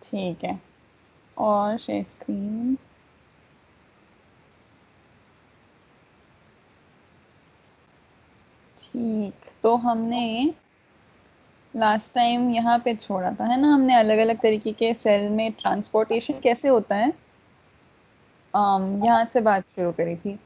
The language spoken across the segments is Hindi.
ठीक है, और शेयर स्क्रीन। ठीक, तो हमने लास्ट टाइम यहाँ पे छोड़ा था, है ना, हमने अलग अलग तरीके के सेल में ट्रांसपोर्टेशन कैसे होता है, यहाँ से बात शुरू करी थी।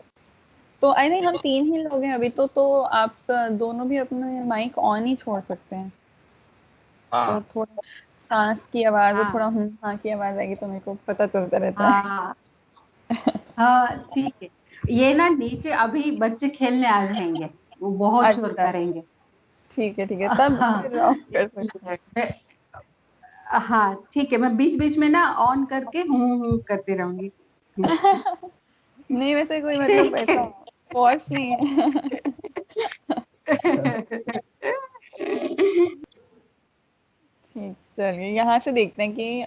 तो आई थिंक हम तीन ही लोग हैं अभी, तो आप दोनों भी अपने माइक ऑन ही छोड़ सकते हैं। तो हाँ थोड़ा सांस की आवाज और थोड़ा हाँ हाँ की आवाज आएगी तो मेरे को पता चलता रहता है। हाँ हाँ, ठीक है। ये ना नीचे अभी बच्चे खेलने आ जाएंगे, वो बहुत शोर अच्छा, करेंगे। ठीक है, तब हाँ फिर ऑफ कर सकते हैं। मैं- हाँ ठीक है, मैं बीच बीच में ना ऑन करके हूँ करती रहूंगी। नहीं, वैसे कोई मतलब ठीक ऐसा है। फोर्स नहीं है। ठीक, चलिए यहाँ से देखते हैं कि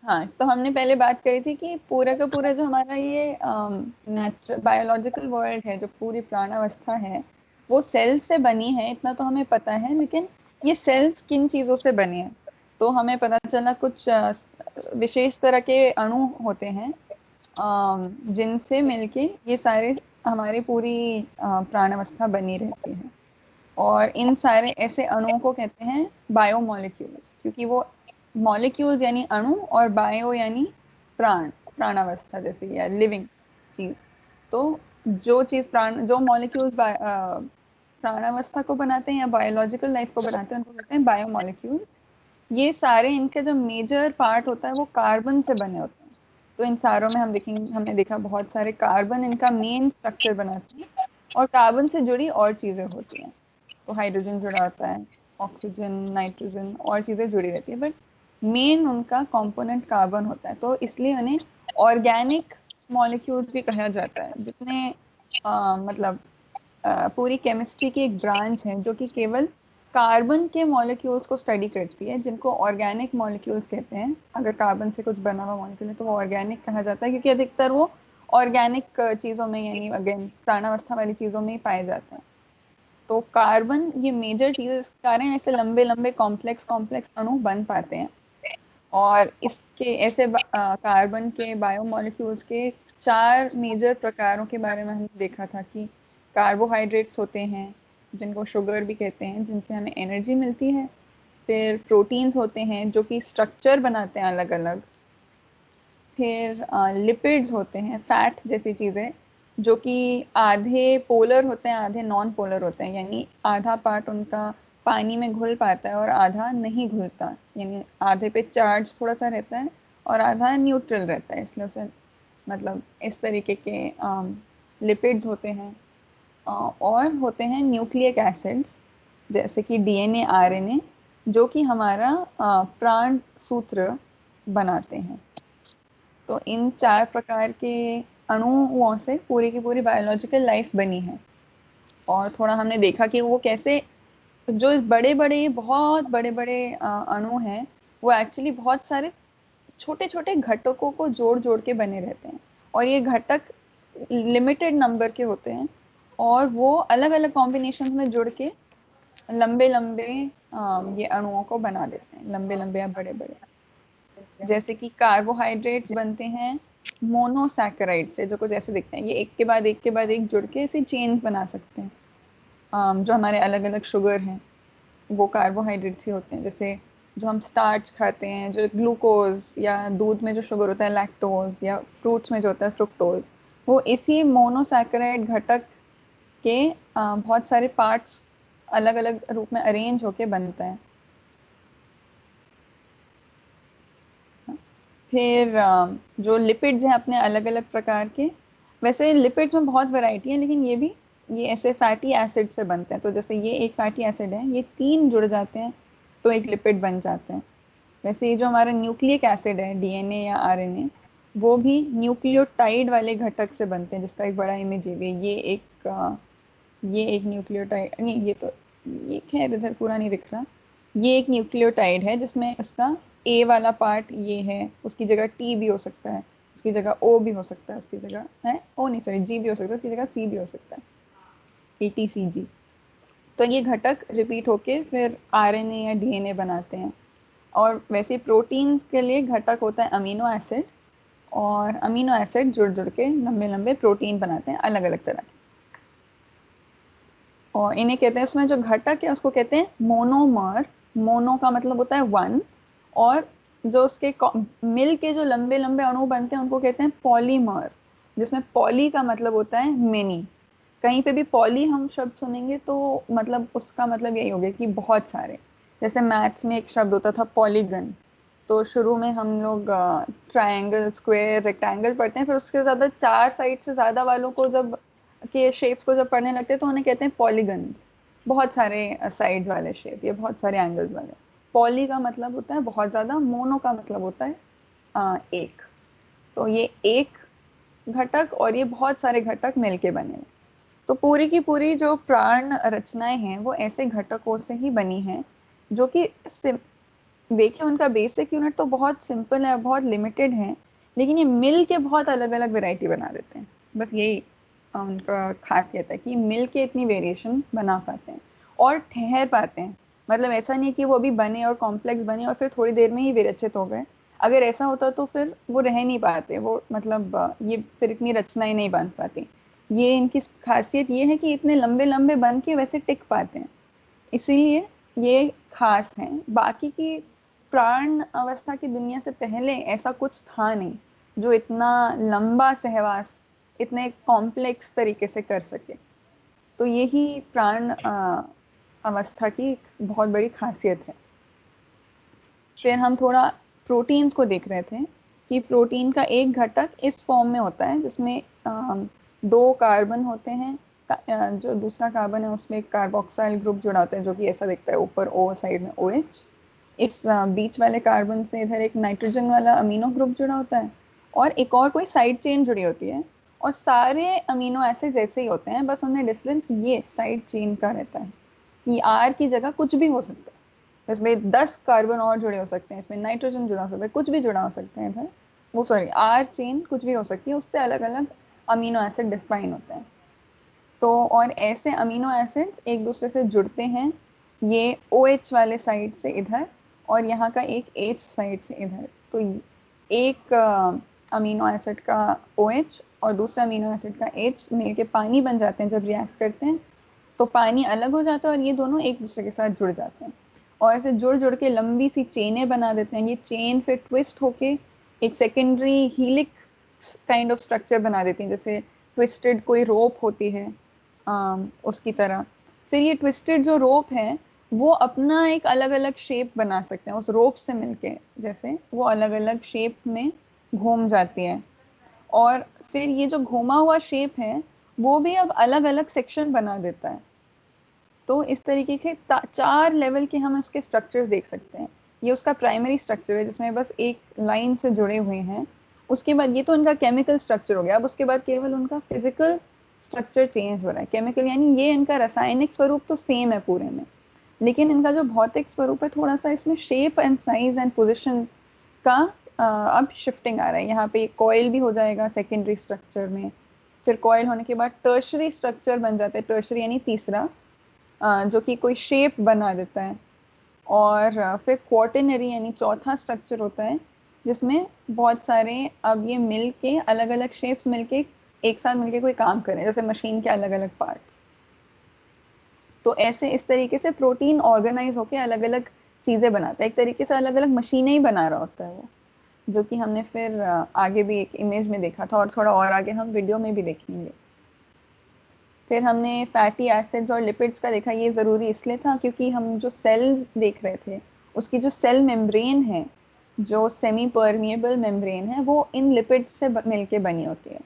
हाँ, तो हमने पहले बात करी थी कि पूरा का पूरा जो हमारा ये नेचुरल बायोलॉजिकल वर्ल्ड है, जो पूरी प्राणावस्था है, वो सेल से बनी है, इतना तो हमें पता है। लेकिन ये सेल्स किन चीज़ों से बने हैं, तो हमें पता चला कुछ विशेष तरह के अणु होते हैं, जिनसे मिलके ये सारे हमारी पूरी प्राणावस्था बनी रहती है। और इन सारे ऐसे अणुओं को कहते हैं बायोमोलिक्यूल्स, क्योंकि वो मॉलिक्यूल्स यानी अणु, और बायो यानी प्राण, प्राणावस्था जैसे, या लिविंग चीज। तो जो चीज प्राण, जो मॉलिक्यूल्स प्राणावस्था को बनाते हैं या बायोलॉजिकल लाइफ को बनाते हैं, उनको कहते हैं बायोमोलिक्यूल। ये सारे, इनके जो मेजर पार्ट होता है वो कार्बन से बने होते हैं। तो इन सारों में हम देखेंगे, हमने देखा बहुत सारे कार्बन इनका मेन स्ट्रक्चर बनाते हैं, और कार्बन से जुड़ी और चीजें होती हैं। तो हाइड्रोजन जुड़ा होता है, ऑक्सीजन, नाइट्रोजन, और चीजें जुड़ी रहती है, बट मेन उनका कंपोनेंट कार्बन होता है। तो इसलिए उन्हें ऑर्गेनिक मॉलिक्यूल्स भी कहा जाता है, जितने मतलब पूरी केमिस्ट्री की एक ब्रांच है जो कि केवल कार्बन के मॉलिक्यूल्स को स्टडी करती है, जिनको ऑर्गेनिक मॉलिक्यूल्स कहते हैं। अगर कार्बन से कुछ बना हुआ मॉलिक्यूल है तो वो ऑर्गेनिक कहा जाता है, क्योंकि अधिकतर वो ऑर्गेनिक चीजों में, यानी अगेन प्राणावस्था वाली चीजों में ही पाए जाते हैं। तो कार्बन ये मेजर चीज है, इस कारण ऐसे लंबे लंबे कॉम्प्लेक्स कॉम्प्लेक्स अणु बन पाते हैं। और इसके ऐसे कार्बन के बायोमोलिक्यूल्स के चार मेजर प्रकारों के बारे में हमने देखा था कि कार्बोहाइड्रेट्स होते हैं, जिनको शुगर भी कहते हैं, जिनसे हमें एनर्जी मिलती है। फिर प्रोटीन्स होते हैं जो कि स्ट्रक्चर बनाते हैं अलग अलग। फिर लिपिड्स होते हैं, फैट जैसी चीज़ें, जो कि आधे पोलर होते हैं आधे नॉन पोलर होते हैं, यानी आधा पार्ट उनका पानी में घुल पाता है और आधा नहीं घुलता, यानी आधे पे चार्ज थोड़ा सा रहता है और आधा न्यूट्रल रहता है, इसलिए उसे मतलब इस तरीके के लिपिड्स होते हैं। और होते हैं न्यूक्लिक एसिड्स, जैसे कि डीएनए, आरएनए, जो कि हमारा प्राण सूत्र बनाते हैं। तो इन चार प्रकार के अणुओं से पूरी की पूरी बायोलॉजिकल लाइफ बनी है। और थोड़ा हमने देखा कि वो कैसे, जो बड़े बड़े, बहुत बड़े बड़े अणु हैं, वो एक्चुअली बहुत सारे छोटे छोटे घटकों को जोड़ जोड़ के बने रहते हैं। और ये घटक लिमिटेड नंबर के होते हैं, और वो अलग अलग कॉम्बिनेशन में जुड़ के लंबे लंबे ये अणुओं को बना देते हैं, लंबे लंबे या बड़े बड़े। जैसे कि कार्बोहाइड्रेट्स बनते हैं मोनोसैकेराइड से, जो कुछ ऐसे दिखते हैं, ये एक के बाद एक के बाद एक जुड़ के ऐसे चेन्स बना सकते हैं। जो हमारे अलग अलग शुगर हैं वो कार्बोहाइड्रेट्स ही होते हैं। जैसे जो हम स्टार्च खाते हैं, जो ग्लूकोज, या दूध में जो शुगर होता है लैक्टोज, या फ्रूट्स में जो होता है फ्रुक्टोज, वो इसी मोनोसैकेराइड घटक के बहुत सारे पार्ट्स अलग अलग रूप में अरेंज होके बनता है। फिर जो लिपिड्स हैं अपने अलग अलग प्रकार के, वैसे लिपिड्स में बहुत वैरायटी है, लेकिन ये ऐसे फैटी एसिड से बनते हैं। तो जैसे ये एक फैटी एसिड है, ये तीन जुड़ जाते हैं तो एक लिपिड बन जाते हैं। वैसे ये जो हमारा न्यूक्लिक एसिड है, डीएनए या आरएनए, वो भी न्यूक्लियोटाइड वाले घटक से बनते हैं, जिसका एक बड़ा इमेज है। ये एक न्यूक्लियोटाइड नहीं, ये तो, ये खैर इधर पूरा नहीं दिख रहा। ये एक न्यूक्लियोटाइड है जिसमें उसका ए वाला पार्ट ये है, उसकी जगह टी भी हो सकता है, उसकी जगह ओ भी हो सकता है, उसकी जगह है ओ नहीं सॉरी जी भी हो सकता है, उसकी जगह सी भी हो सकता है, ATCG। तो ये घटक रिपीट होके फिर आरएनए या डीएनए बनाते हैं। और वैसे प्रोटीन्स के लिए घटक होता है अमीनो एसिड, और अमीनो एसिड जुड़ जुड़ के लंबे लंबे प्रोटीन बनाते हैं अलग अलग तरह के। और इन्हें कहते हैं, उसमें जो घटक है उसको कहते हैं मोनोमर। मोनो का मतलब होता है वन, और जो उसके मिल के जो लंबे लंबे अणु बनते हैं उनको कहते हैं पॉलीमर, जिसमें पॉली का मतलब होता है मेनी। कहीं पे भी पॉली हम शब्द सुनेंगे तो मतलब उसका मतलब यही हो गया कि बहुत सारे। जैसे मैथ्स में एक शब्द होता था पॉलीगन, तो शुरू में हम लोग ट्रायंगल, स्क्वायर, रेक्टेंगल पढ़ते हैं, फिर उसके ज़्यादा 4 साइड से ज़्यादा वालों को जब के शेप्स को जब पढ़ने लगते हैं तो उन्हें कहते हैं पॉलीगन। बहुत सारे साइड्स वाले शेप, ये बहुत सारे एंगल्स वाले। पॉली का मतलब होता है बहुत ज़्यादा, मोनो का मतलब होता है एक। तो ये एक घटक और ये बहुत सारे घटक मिलके बने हैं। तो पूरी की पूरी जो प्राण रचनाएं हैं वो ऐसे घटकों से ही बनी हैं, जो कि देखिए उनका बेसिक यूनिट तो बहुत सिंपल है, बहुत लिमिटेड है, लेकिन ये मिल के बहुत अलग अलग वैरायटी बना देते हैं। बस यही उनका खासियत है कि मिल के इतनी वेरिएशन बना पाते हैं और ठहर पाते हैं। मतलब ऐसा नहीं कि वो अभी बने और कॉम्प्लेक्स बने और फिर थोड़ी देर में ही विरचित हो गए। अगर ऐसा होता तो फिर वो रह नहीं पाते, वो मतलब ये फिर इतनी रचनाएं नहीं बन पाती। ये इनकी खासियत ये है कि इतने लंबे लंबे बन के वैसे टिक पाते हैं, इसीलिए ये खास है। बाकी की प्राण अवस्था की दुनिया से पहले ऐसा कुछ था नहीं जो इतना लंबा सहवास इतने कॉम्प्लेक्स तरीके से कर सके। तो यही प्राण अवस्था की एक बहुत बड़ी खासियत है। फिर हम थोड़ा प्रोटीन्स को देख रहे थे कि प्रोटीन का एक घटक इस फॉर्म में होता है जिसमें 2 कार्बन होते हैं। जो दूसरा कार्बन है उसमें एक कार्बोक्साइल ग्रुप जुड़ा होता है जो कि ऐसा दिखता है, ऊपर O साइड में OH। इस बीच वाले कार्बन से इधर एक नाइट्रोजन वाला अमीनो ग्रुप जुड़ा होता है, और एक और कोई साइड चेन जुड़ी होती है। और सारे अमीनो एसिड जैसे ही होते हैं, बस उनमें डिफरेंस ये साइड चेन का रहता है कि R की जगह कुछ भी हो सकता है। इसमें 10 कार्बन और जुड़े हो सकते हैं, इसमें नाइट्रोजन जुड़ा हो सकता है, कुछ भी जुड़ा हो सकता है इधर। वो सॉरी, R चेन कुछ भी हो सकती है, उससे अलग अलग अमीनो एसिड डिफाइन होते हैं। तो और ऐसे अमीनो एसिड्स एक दूसरे से जुड़ते हैं, ये OH वाले साइड से इधर और यहाँ का एक H साइड से इधर। तो एक अमीनो एसिड का OH और दूसरा अमीनो एसिड का H मिलके पानी बन जाते हैं। जब रिएक्ट करते हैं तो पानी अलग हो जाता है और ये दोनों एक दूसरे के साथ जुड़ जाते हैं, और ऐसे जुड़ जुड़ के लंबी सी चेनें बना देते हैं। ये चेन फिर ट्विस्ट होके एक secondary helix kind of structure बना देती हैं, जैसे ट्विस्टेड कोई रोप होती है उसकी तरह। फिर ये ट्विस्टेड जो रोप है वो अपना एक अलग अलग शेप बना सकते हैं उस रोप से मिलके, जैसे वो अलग अलग शेप में घूम जाती है। और फिर ये जो घूमा हुआ शेप है वो भी अब अलग अलग सेक्शन बना देता है। तो इस तरीके के 4 लेवल के हम इसके स्ट्रक्चर्स देख सकते हैं। ये उसका प्राइमरी स्ट्रक्चर है जिसमें बस एक लाइन से जुड़े हुए हैं। उसके बाद ये तो उनका केमिकल स्ट्रक्चर हो गया। अब उसके बाद केवल उनका फिजिकल स्ट्रक्चर चेंज हो रहा है। केमिकल यानी ये इनका रासायनिक स्वरूप तो सेम है पूरे में, लेकिन इनका जो भौतिक स्वरूप है थोड़ा सा इसमें shape and size and position का अब शिफ्टिंग आ रहा है। यहाँ पे कॉइल भी हो जाएगा सेकेंडरी स्ट्रक्चर में। फिर कॉइल होने के बाद टर्शरी स्ट्रक्चर बन जाता है। टर्शरी यानी तीसरा, जो कि कोई शेप बना देता है। और फिर क्वार्टिनरी यानी चौथा स्ट्रक्चर होता है जिसमें बहुत सारे अब ये मिल के अलग अलग शेप्स मिलके एक साथ मिलके कोई काम करें, जैसे मशीन के अलग अलग पार्ट्स। तो ऐसे इस तरीके से प्रोटीन ऑर्गेनाइज होके अलग अलग चीज़ें बनाता है। एक तरीके से अलग अलग मशीनें ही बना रहा होता है वो, जो कि हमने फिर आगे भी एक इमेज में देखा था और थोड़ा और आगे हम वीडियो में भी देखेंगे। फिर हमने फैटी एसिड्स और लिपिड्स का देखा। ये ज़रूरी इसलिए था क्योंकि हम जो सेल्स देख रहे थे उसकी जो सेल मेम्ब्रेन है, जो सेमी परमिएबल मेम्ब्रेन है, वो इन लिपिड्स से मिलके बनी होती है।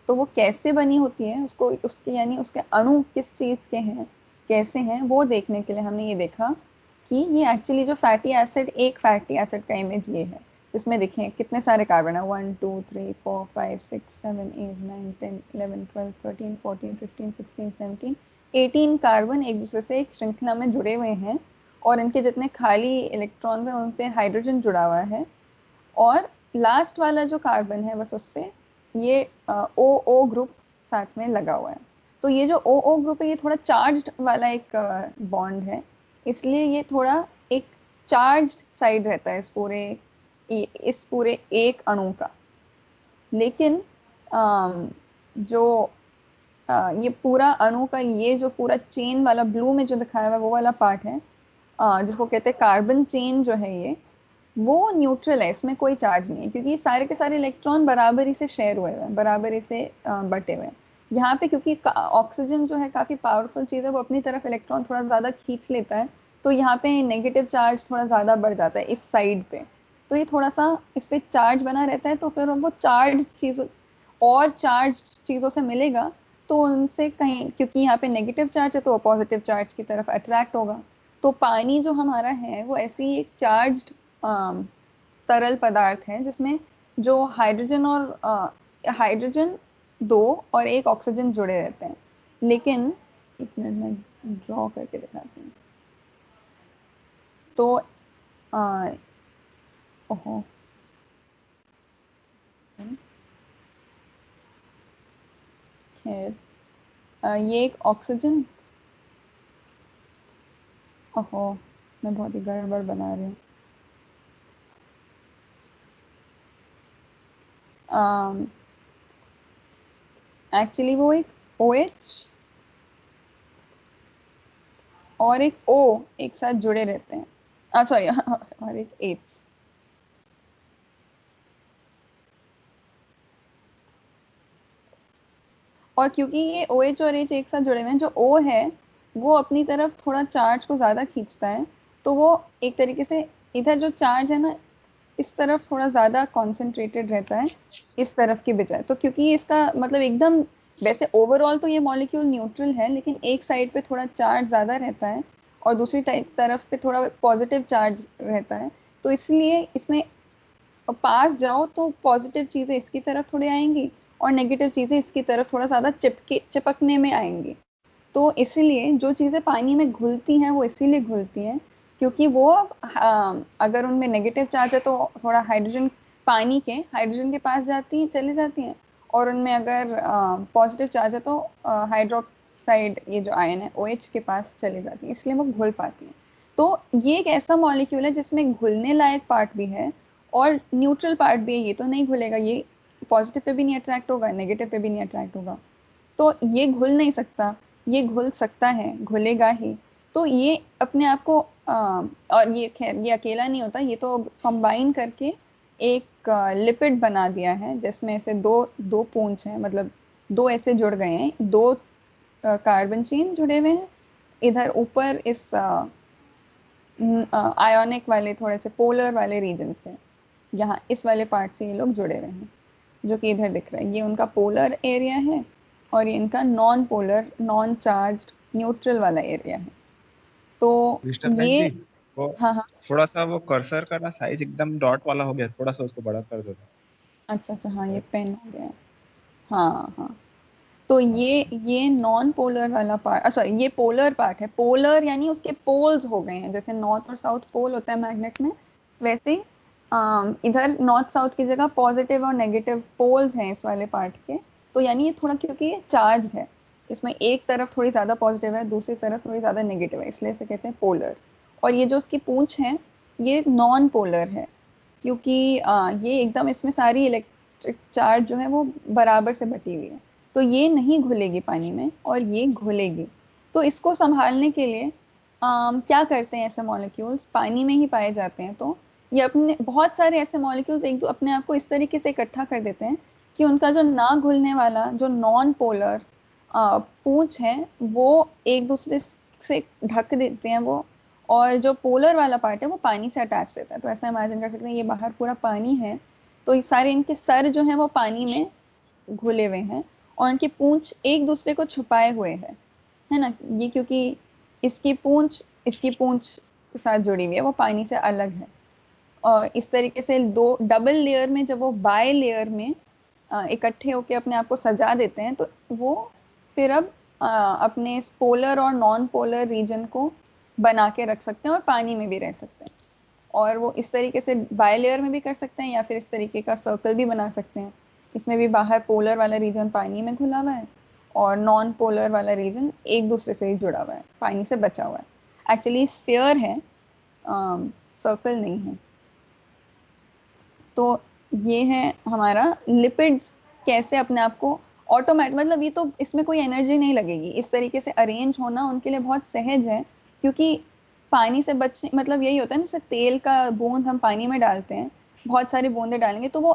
तो वो कैसे बनी होती है उसको, उसके यानी उसके अणु किस चीज़ के हैं, कैसे हैं, वो देखने के लिए हमने ये देखा कि ये एक्चुअली जो फैटी एसिड, एक फैटी एसिड का इमेज ये है जिसमें देखें कितने सारे कार्बन है, 1 2 3 4 5 6 7 8 9 10 11 12 13 14 15 16 17 18 कार्बन एक दूसरे से एक श्रृंखला में जुड़े हुए हैं, और इनके जितने खाली इलेक्ट्रॉन्स हैं उन पे हाइड्रोजन जुड़ा हुआ है। और लास्ट वाला जो कार्बन है बस उस पर ये ओ ओ ग्रुप साथ में लगा हुआ है। तो ये जो ओ ओ ग्रुप है ये थोड़ा चार्ज्ड वाला एक बॉन्ड है, इसलिए ये थोड़ा एक चार्ज्ड साइड रहता है इस पूरे एक अणु का। लेकिन जो ये पूरा अणु का ये जो पूरा चेन वाला ब्लू में जो दिखाया हुआ है वो वाला पार्ट है, जिसको कहते हैं कार्बन चेन जो है ये, वो न्यूट्रल है, इसमें कोई चार्ज नहीं है, क्योंकि ये सारे के सारे इलेक्ट्रॉन बराबरी से शेयर हुए हुए हैं, बराबरी से बटे हुए हैं। यहाँ पे क्योंकि ऑक्सीजन जो है काफी पावरफुल चीज है, वो अपनी तरफ इलेक्ट्रॉन थोड़ा ज्यादा खींच लेता है, तो यहाँ पे नेगेटिव चार्ज थोड़ा ज्यादा बढ़ जाता है इस साइड पे। तो ये थोड़ा सा इस पे चार्ज बना रहता है, तो फिर वो चार्ज चीजों और चार्ज चीजों से मिलेगा तो उनसे कहीं, क्योंकि यहाँ पे नेगेटिव चार्ज है तो वो पॉजिटिव चार्ज की तरफ अट्रैक्ट होगा। तो पानी जो हमारा है वो ऐसी ही एक चार्ज्ड तरल पदार्थ है जिसमें जो हाइड्रोजन और हाइड्रोजन दो और एक ऑक्सीजन जुड़े रहते हैं। लेकिन एक मिनट में ड्रॉ करके दिखाती हूँ। तो ओहो, खैर ये एक ऑक्सीजन, ओहो मैं बहुत ही गड़बड़ बना रही हूँ। एक्चुअली वो एक OH और एक O एक साथ जुड़े रहते हैं, सॉरी और एक H। और क्योंकि ये OH और H एक साथ जुड़े हुए हैं, जो O है वो अपनी तरफ थोड़ा चार्ज को ज्यादा खींचता है, तो वो एक तरीके से इधर जो चार्ज है ना इस तरफ थोड़ा ज्यादा कॉन्सेंट्रेटेड रहता है इस तरफ की बजाय। तो क्योंकि इसका मतलब एकदम, वैसे ओवरऑल तो ये मॉलिक्यूल न्यूट्रल है, लेकिन एक साइड पे थोड़ा चार्ज ज्यादा रहता है और दूसरी तरफ पे थोड़ा पॉजिटिव चार्ज रहता है, तो इसलिए इसमें पास जाओ तो पॉजिटिव चीजें इसकी तरफ थोड़ी आएंगी और नेगेटिव चीजें इसकी तरफ थोड़ा ज्यादा चिपकने में आएंगी। तो इसीलिए जो चीजें पानी में घुलती हैं वो इसीलिए घुलती हैं क्योंकि वो अगर उनमें नेगेटिव चार्ज है तो थोड़ा हाइड्रोजन, पानी के हाइड्रोजन के पास जाती हैं, चली जाती हैं, और उनमें अगर पॉजिटिव चार्ज है तो हाइड्रोक्साइड, ये जो आयन है OH के पास चली जाती है, इसलिए वो घुल पाती हैं। तो ये एक ऐसा मॉलिक्यूल है जिसमें घुलने लायक पार्ट भी है और न्यूट्रल पार्ट भी है। ये तो नहीं घुलेगा, ये पॉजिटिव पे भी नहीं अट्रैक्ट होगा, नेगेटिव पे भी नहीं अट्रैक्ट होगा, तो ये घुल नहीं सकता। ये घुल सकता है, घुलेगा ही। तो ये अपने आप को और ये खैर ये अकेला नहीं होता, ये तो कंबाइन करके एक लिपिड बना दिया है जिसमें से दो दो पूंछ हैं, मतलब दो ऐसे जुड़ गए हैं, दो कार्बन चेन जुड़े हुए हैं इधर ऊपर इस आयोनिक वाले थोड़े से पोलर वाले रीजन से, यहाँ इस वाले पार्ट से ये लोग जुड़े हुए हैं जो कि इधर दिख रहा है, ये उनका पोलर एरिया है और ये इनका non polar non charged neutral वाला एरिया है। तो क्रिस्टल बहन ये, जी, वो हाँ हाँ, थोड़ा सा वो कर्सर का ना साइज एकदम डॉट वाला हो गया, थोड़ा सा उसको बड़ा कर दो। अच्छा अच्छा, हाँ ये पेन हो गया है। हाँ हाँ, तो ये नॉन पोलर वाला पार्ट, सॉरी ये पोलर पार्ट है। पोलर यानी उसके पोल्स हो गए हैं, जैसे नॉर्थ और साउथ पोल होता है मैग्नेट में, वैसे ही इधर नॉर्थ साउथ की जगह पॉजिटिव और नेगेटिव पोल्स हैं इस वाले पार्ट के। तो यानी ये थोड़ा, क्योंकि ये चार्ज है, इसमें एक तरफ थोड़ी ज्यादा पॉजिटिव है, दूसरी तरफ थोड़ी ज्यादा नेगेटिव है, इसलिए इसे कहते हैं पोलर। और ये जो उसकी पूंछ है ये नॉन पोलर है, क्योंकि ये एकदम इसमें सारी इलेक्ट्रिक चार्ज जो है वो बराबर से बटी हुई है, तो ये नहीं घुलेगी पानी में और ये घुलेगी। तो इसको संभालने के लिए क्या करते हैं ऐसे मॉलिक्यूल्स, पानी में ही पाए जाते हैं, तो ये अपने बहुत सारे ऐसे मॉलिक्यूल्स एक दो अपने आप को इस तरीके से इकट्ठा कर देते हैं कि उनका जो ना घुलने वाला जो नॉन पोलर पूंछ है वो एक दूसरे से ढक देते हैं वो, और जो पोलर वाला पार्ट है वो पानी से अटैच रहता है। तो ऐसा इमेजिन कर सकते हैं ये बाहर पूरा पानी है, तो ये सारे इनके सर जो है वो पानी में घुले हुए हैं और इनकी पूंछ एक दूसरे को छुपाए हुए है ना। ये क्योंकि इसकी पूंछ के साथ जुड़ी हुई है, वो पानी से अलग है। और इस तरीके से दो डबल लेयर में जब वो बाय लेयर में इकट्ठे होके अपने आप को सजा देते हैं, तो वो फिर अब अपने पोलर और नॉन पोलर रीजन को बना के रख सकते हैं और पानी में भी रह सकते हैं। और वो इस तरीके से बाय लेयर में भी कर सकते हैं या फिर इस तरीके का सर्कल भी बना सकते हैं। इसमें भी बाहर पोलर वाला रीजन पानी में घुला हुआ है और नॉन पोलर वाला रीजन एक दूसरे से ही जुड़ा हुआ है, पानी से बचा हुआ है। एक्चुअली स्फीयर है, सर्कल नहीं है। तो ये है हमारा लिपिड्स कैसे अपने आप को ऑटोमेटिक, मतलब ये तो इसमें कोई एनर्जी नहीं लगेगी, इस तरीके से अरेंज होना उनके लिए बहुत सहज है। क्योंकि पानी से बचने, मतलब यही होता है ना, जैसे तेल का बूंद हम पानी में डालते हैं, बहुत सारी बूंदे डालेंगे तो वो,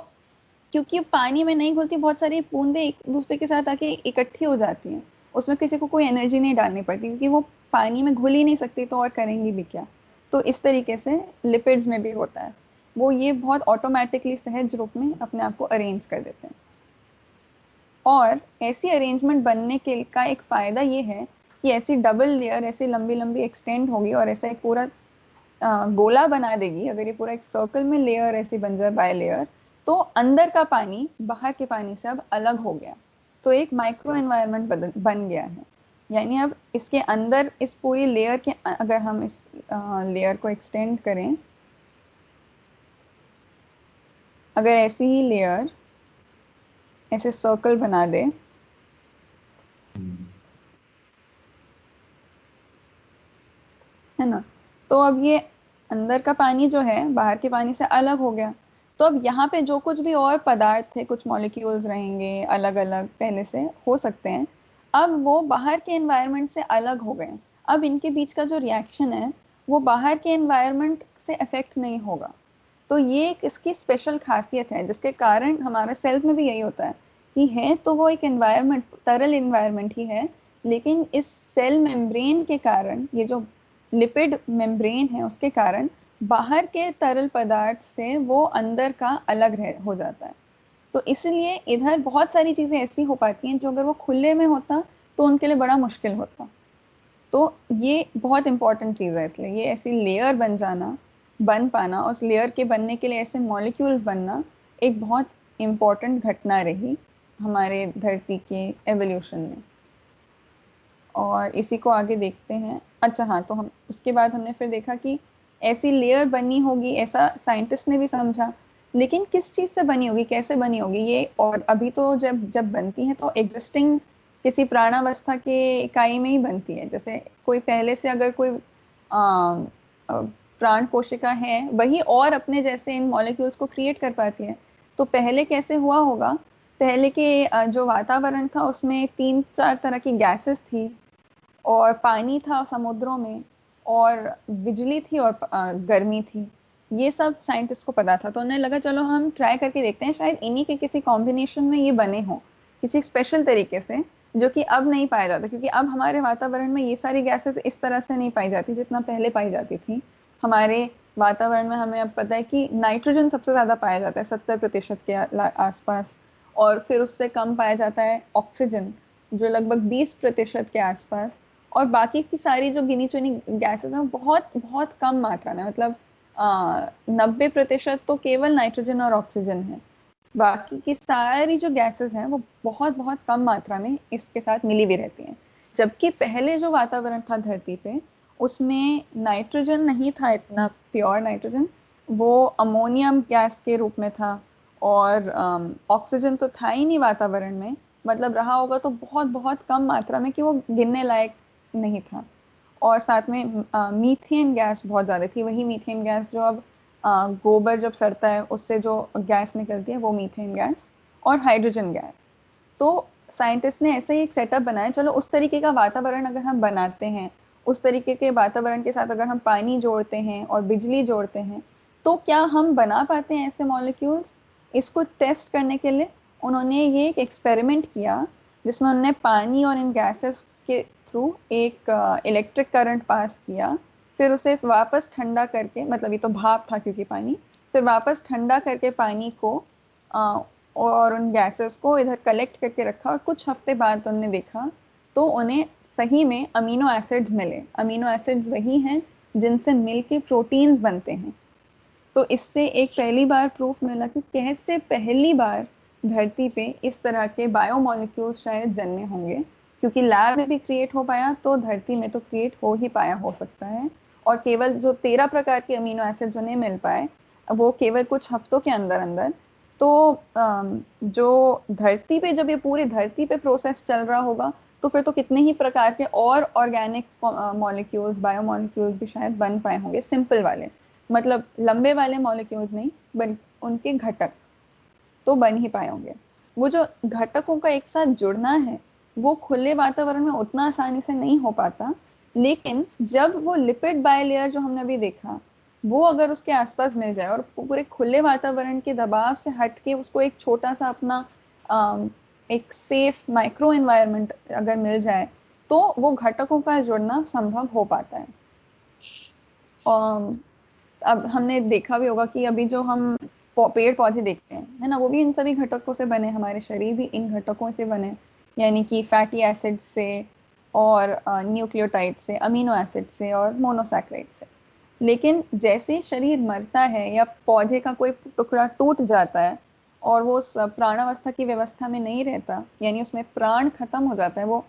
क्योंकि पानी में नहीं घुलती, बहुत सारी बूंदे एक दूसरे के साथ आके इकट्ठी हो जाती हैं, उसमें किसी को कोई एनर्जी नहीं डालनी पड़ती, क्योंकि वो पानी में घुल ही नहीं सकती तो और करेंगी भी क्या। तो इस तरीके से लिपिड्स में भी होता है, वो ये बहुत ऑटोमेटिकली सहज रूप में अपने आप को अरेंज कर देते हैं। और ऐसी अरेंजमेंट बनने के का एक फायदा ये है कि ऐसी डबल लेयर ऐसी लंबी लंबी एक्सटेंड होगी और ऐसा एक पूरा गोला बना देगी। अगर ये पूरा एक सर्कल में लेयर ऐसी बन जाए बाय लेयर, तो अंदर का पानी बाहर के पानी से अब अलग हो गया, तो एक माइक्रो एनवायरनमेंट बन गया है। यानी अब इसके अंदर इस पूरी लेयर के, अगर हम इस लेयर को एक्सटेंड करें, अगर ऐसी ही लेयर ऐसे सर्कल बना दे, है ना, तो अब ये अंदर का पानी जो है बाहर के पानी से अलग हो गया। तो अब यहाँ पे जो कुछ भी और पदार्थ थे, कुछ मॉलिक्यूल्स रहेंगे अलग अलग पहले से हो सकते हैं, अब वो बाहर के एनवायरनमेंट से अलग हो गए। अब इनके बीच का जो रिएक्शन है वो बाहर के एनवायरनमेंट से अफेक्ट नहीं होगा। तो ये एक इसकी स्पेशल खासियत है, जिसके कारण हमारे सेल्स में भी यही होता है कि है तो वो एक एनवायरनमेंट, तरल एनवायरनमेंट ही है, लेकिन इस सेल मेम्ब्रेन के कारण, ये जो लिपिड मेम्ब्रेन है उसके कारण बाहर के तरल पदार्थ से वो अंदर का अलग हो जाता है। तो इसलिए इधर बहुत सारी चीजें ऐसी हो पाती हैं जो अगर वो खुले में होता तो उनके लिए बड़ा मुश्किल होता। तो ये बहुत इंपॉर्टेंट चीज़ है, इसलिए ये ऐसी लेयर बन जाना, बन पाना, और उस लेयर के बनने के लिए ऐसे मॉलिक्यूल्स बनना एक बहुत इम्पॉर्टेंट घटना रही हमारे धरती के एवोल्यूशन में। और इसी को आगे देखते हैं। अच्छा हाँ, तो हम उसके बाद हमने फिर देखा कि ऐसी लेयर बनी होगी, ऐसा साइंटिस्ट ने भी समझा, लेकिन किस चीज़ से बनी होगी, कैसे बनी होगी ये, और अभी तो जब जब बनती है तो एग्जिस्टिंग किसी प्राणावस्था के इकाई में ही बनती है। जैसे कोई पहले से अगर कोई प्राण कोशिका है, वही और अपने जैसे इन मॉलिक्यूल्स को क्रिएट कर पाती है। तो पहले कैसे हुआ होगा, पहले के जो वातावरण था उसमें 3-4 तरह की गैसेस थी, और पानी था समुद्रों में, और बिजली थी, और गर्मी थी। ये सब साइंटिस्ट को पता था, तो उन्हें लगा चलो हम ट्राई करके देखते हैं, शायद इन्हीं के किसी कॉम्बिनेशन में ये बने हों किसी स्पेशल तरीके से, जो कि अब नहीं पाया जाता। क्योंकि अब हमारे वातावरण में ये सारी गैसेस इस तरह से नहीं पाई जाती जितना पहले पाई जाती थी। हमारे वातावरण में हमें अब पता है कि नाइट्रोजन सबसे ज़्यादा पाया जाता है 70% के आसपास, और फिर उससे कम पाया जाता है ऑक्सीजन जो लगभग 20% के आसपास, और बाकी की सारी जो गिनी चुनी गैसेस हैं बहुत बहुत कम मात्रा में, मतलब 90% तो केवल नाइट्रोजन और ऑक्सीजन है। बाकी की सारी जो गैसेस हैं वो बहुत बहुत कम मात्रा में इसके साथ मिली भी रहती हैं। जबकि पहले जो वातावरण था धरती पे, उसमें नाइट्रोजन नहीं था इतना प्योर नाइट्रोजन, वो अमोनियम गैस के रूप में था, और ऑक्सीजन तो था ही नहीं वातावरण में, मतलब रहा होगा तो बहुत बहुत कम मात्रा में कि वो गिनने लायक नहीं था। और साथ में मीथेन गैस बहुत ज़्यादा थी, वही मीथेन गैस जो अब गोबर जब सड़ता है उससे जो गैस निकलती है वो मीथेन गैस, और हाइड्रोजन गैस। तो साइंटिस्ट ने ऐसे ही एक सेटअप बनाया, चलो उस तरीके का वातावरण अगर हम बनाते हैं, उस तरीके के वातावरण के साथ अगर हम पानी जोड़ते हैं और बिजली जोड़ते हैं, तो क्या हम बना पाते हैं ऐसे मॉलिक्यूल्स। इसको टेस्ट करने के लिए उन्होंने ये एक एक्सपेरिमेंट किया, जिसमें उन्होंने पानी और इन गैसेस के थ्रू एक इलेक्ट्रिक करंट पास किया, फिर उसे वापस ठंडा करके, मतलब ये तो भाप था क्योंकि पानी, फिर वापस ठंडा करके पानी को और उन गैसेस को इधर कलेक्ट करके रखा, और कुछ हफ्ते बाद उन्होंने देखा तो उन्हें सही में अमीनो एसिड्स मिले। अमीनो एसिड्स वही हैं जिनसे मिलके प्रोटीन्स बनते हैं। तो इससे एक पहली बार प्रूफ मिला कि कैसे पहली बार धरती पे इस तरह के बायोमोलिक्यूल्स शायद जन्मे होंगे, क्योंकि लैब में भी क्रिएट हो पाया तो धरती में तो क्रिएट हो ही पाया हो सकता है। और केवल जो 13 प्रकार के अमीनो एसिड्स उन्हें मिल पाए वो केवल कुछ हफ्तों के अंदर अंदर। तो जो धरती पे, जब ये पूरी धरती पे प्रोसेस चल रहा होगा, तो फिर तो कितने ही प्रकार के और ऑर्गेनिक मॉलिक्यूल्स, बायोमोलिक्यूल्स भी शायद बन पाए होंगे, सिंपल वाले, मतलब लंबे वाले मॉलिक्यूल्स नहीं, बट उनके घटक तो बन ही पाए होंगे। वो जो घटकों का एक साथ जुड़ना है वो खुले वातावरण में उतना आसानी से नहीं हो पाता, लेकिन जब वो लिपिड बायलेयर जो हमने अभी देखा वो अगर उसके आसपास मिल जाए और पूरे खुले वातावरण के दबाव से हट के उसको एक छोटा सा अपना एक सेफ माइक्रो एनवायरनमेंट अगर मिल जाए तो वो घटकों का जुड़ना संभव हो पाता है। अब हमने देखा भी होगा कि अभी जो हम पेड़ पौधे देखते हैं है ना, वो भी इन सभी घटकों से बने, हमारे शरीर भी इन घटकों से बने, यानी कि फैटी एसिड से और न्यूक्लियोटाइड से, अमीनो एसिड से और मोनोसैक्राइड से। लेकिन जैसे शरीर मरता है या पौधे का कोई टुकड़ा टूट जाता है और वो उस प्राणावस्था की व्यवस्था में नहीं रहता, यानी उसमें प्राण खत्म हो जाता है,